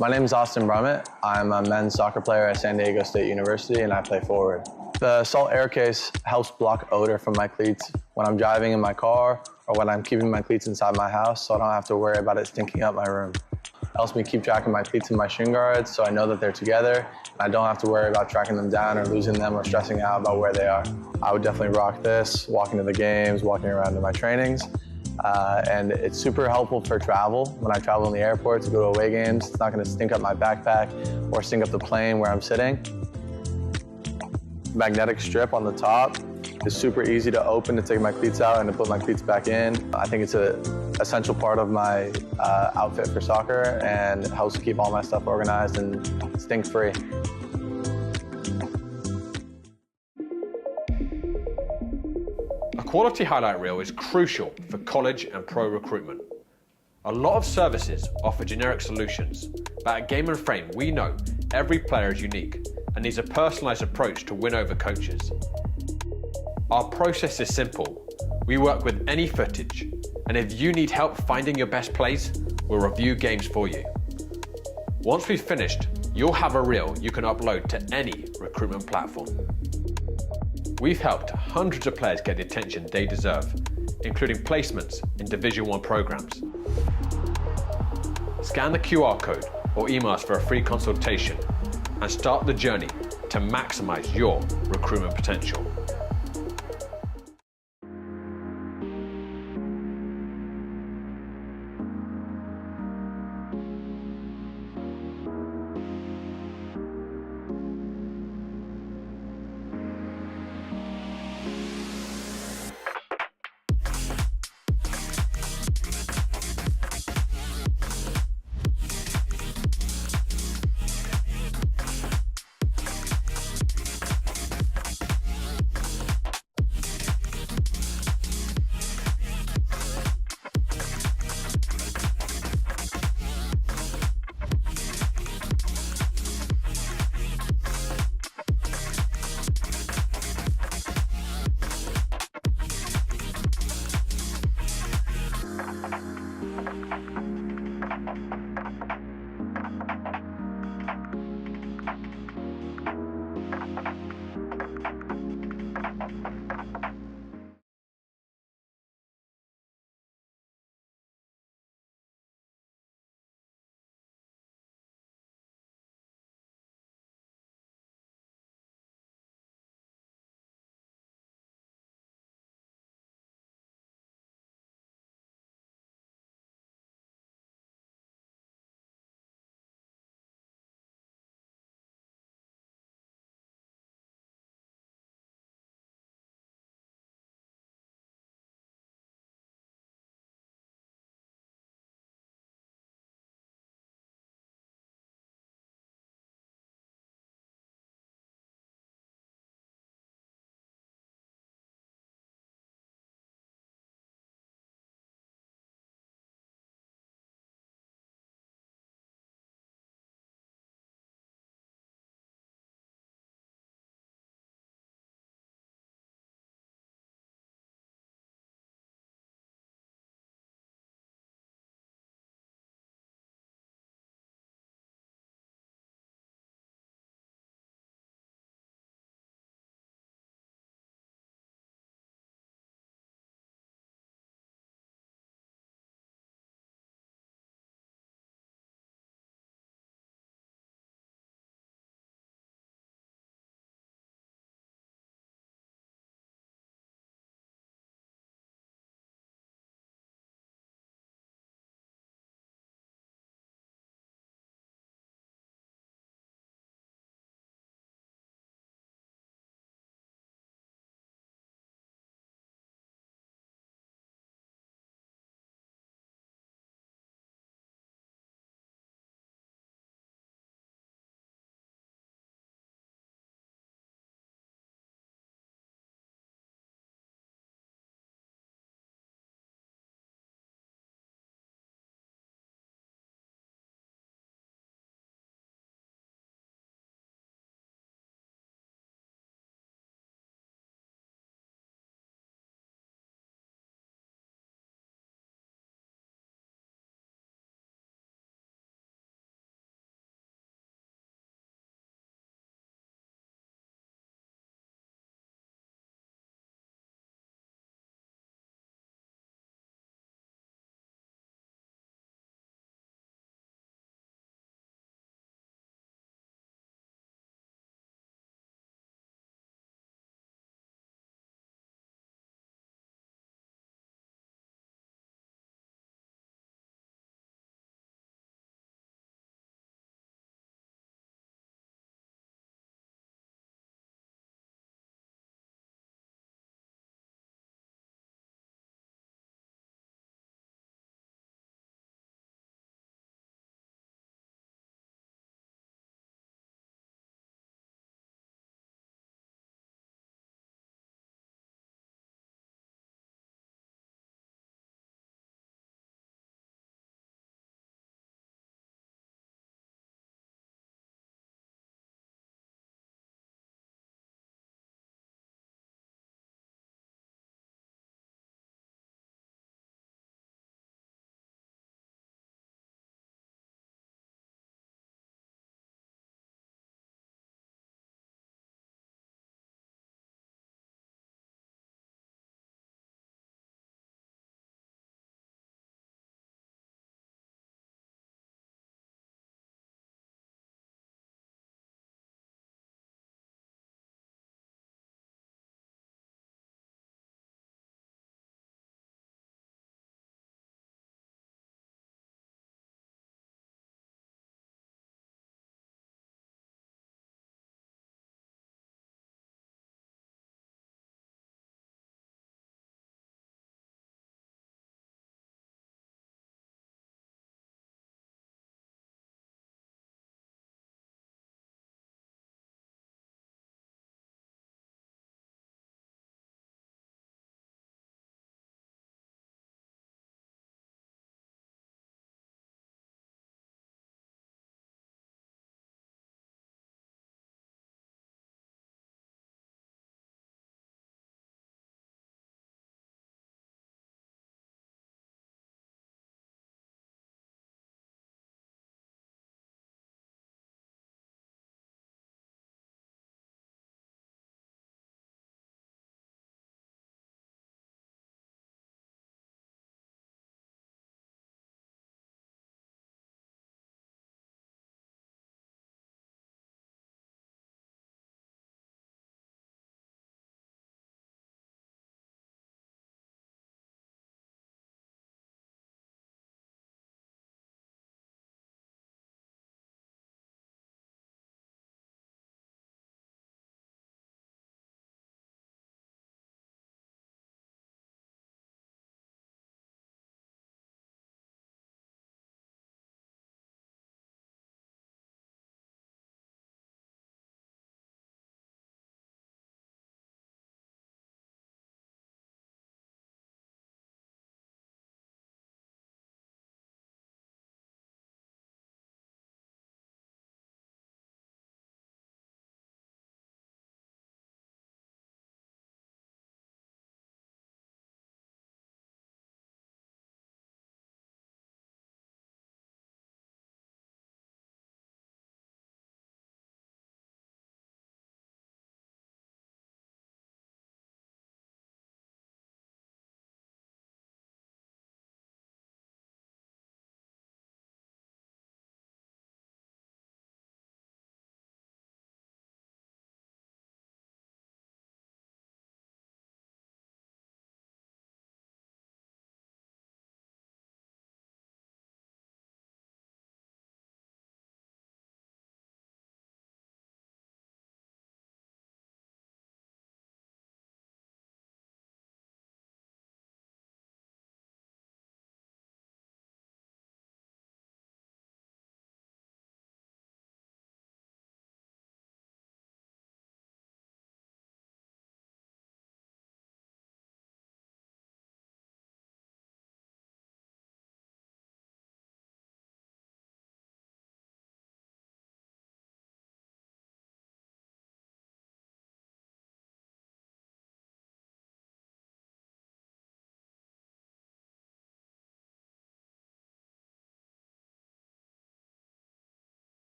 My name is Austin Brummett. I'm a men's soccer player at San Diego State University, and I play forward. The Salt Air Case helps block odor from my cleats when I'm driving in my car or when I'm keeping my cleats inside my house, so I don't have to worry about it stinking up my room. It helps me keep track of my cleats and my shin guards, so I know that they're together, and I don't have to worry about tracking them down or losing them or stressing out about where they are. I would definitely rock this, walking to the games, walking around to my trainings. And it's super helpful for travel. When I travel in the airport to go to away games, it's not going to stink up my backpack or stink up the plane where I'm sitting. Magnetic strip on the top is super easy to open to take my cleats out and to put my cleats back in. I think it's an essential part of my outfit for soccer and helps keep all my stuff organized and stink-free. A quality highlight reel is crucial for college and pro recruitment. A lot of services offer generic solutions, but at Game and Frame we know every player is unique and needs a personalised approach to win over coaches. Our process is simple. We work with any footage, and if you need help finding your best plays, we'll review games for you. Once we've finished, you'll have a reel you can upload to any recruitment platform. We've helped hundreds of players get the attention they deserve, including placements in Division I programs. Scan the QR code or email us for a free consultation and start the journey to maximize your recruitment potential.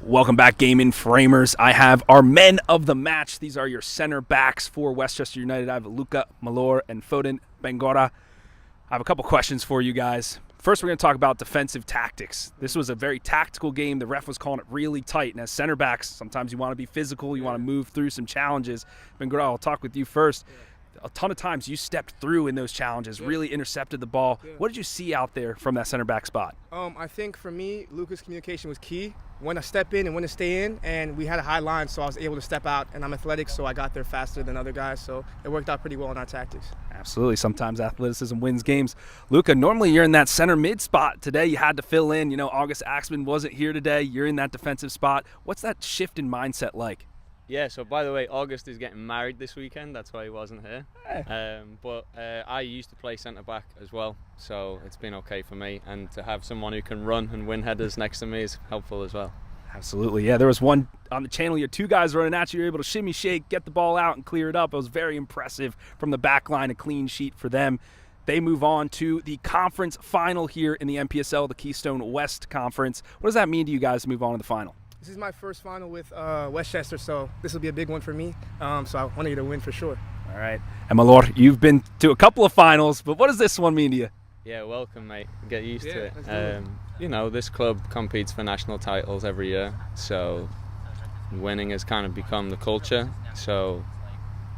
Welcome back, Gaming Framers. I have our men of the match. These are your center backs for Westchester United. I have Luca Malor and Foden Bangora. I have a couple questions for you guys. First, we're going to talk about defensive tactics. This was a very tactical game. The ref was calling it really tight. And as center backs, sometimes you want to be physical. You want to move through some challenges. Bangora, I'll talk with you first. A ton of times you stepped through in those challenges, really intercepted the ball. What did you see out there from that center back spot? I think for me, Luca's communication was key. When to step in and when to stay in, and we had a high line, so I was able to step out, and I'm athletic, so I got there faster than other guys, so it worked out pretty well in our tactics. Absolutely. Sometimes athleticism wins games. Luca, normally you're in that center mid spot. Today you had to fill in. You know, August Axman wasn't here today. You're in that defensive spot. What's that shift in mindset like? Yeah, so by the way, August is getting married this weekend. That's why he wasn't here. But I used to play centre-back as well, so it's been okay for me. And to have someone who can run and win headers next to me is helpful as well. Absolutely, yeah. There was one on the channel, you had two guys running at you. You were able to shimmy, shake, get the ball out, and clear it up. It was very impressive from the back line, a clean sheet for them. They move on to the conference final here in the NPSL, the Keystone West Conference. What does that mean to you guys to move on to the final? This is my first final with Westchester, so this will be a big one for me. So I want you to win for sure. All right. And Malor, you've been to a couple of finals, but what does this one mean to you? Yeah, welcome, mate. Get used to it. You know, this club competes for national titles every year, so winning has kind of become the culture. So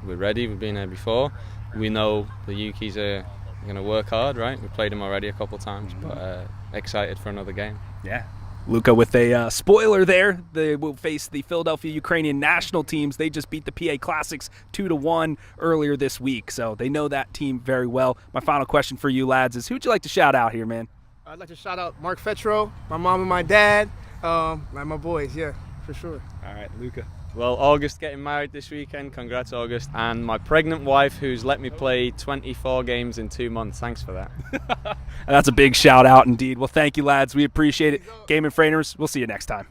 we're ready. We've been here before. We know the Yukis are going to work hard, right? We've played them already a couple of times, but excited for another game. Yeah. Luca with a spoiler there. They will face the Philadelphia Ukrainian national teams. They just beat the PA Classics 2-1 earlier this week, so they know that team very well. My final question for you lads is, who'd you like to shout out here, man? I'd like to shout out Mark Fetro, my mom and my dad, my boys, yeah, for sure. All right, Luca. Well, August getting married this weekend. Congrats, August. And my pregnant wife, who's let me play 24 games in 2 months. Thanks for that. And that's a big shout out indeed. Well, thank you, lads. We appreciate it. Gaming Framers, we'll see you next time.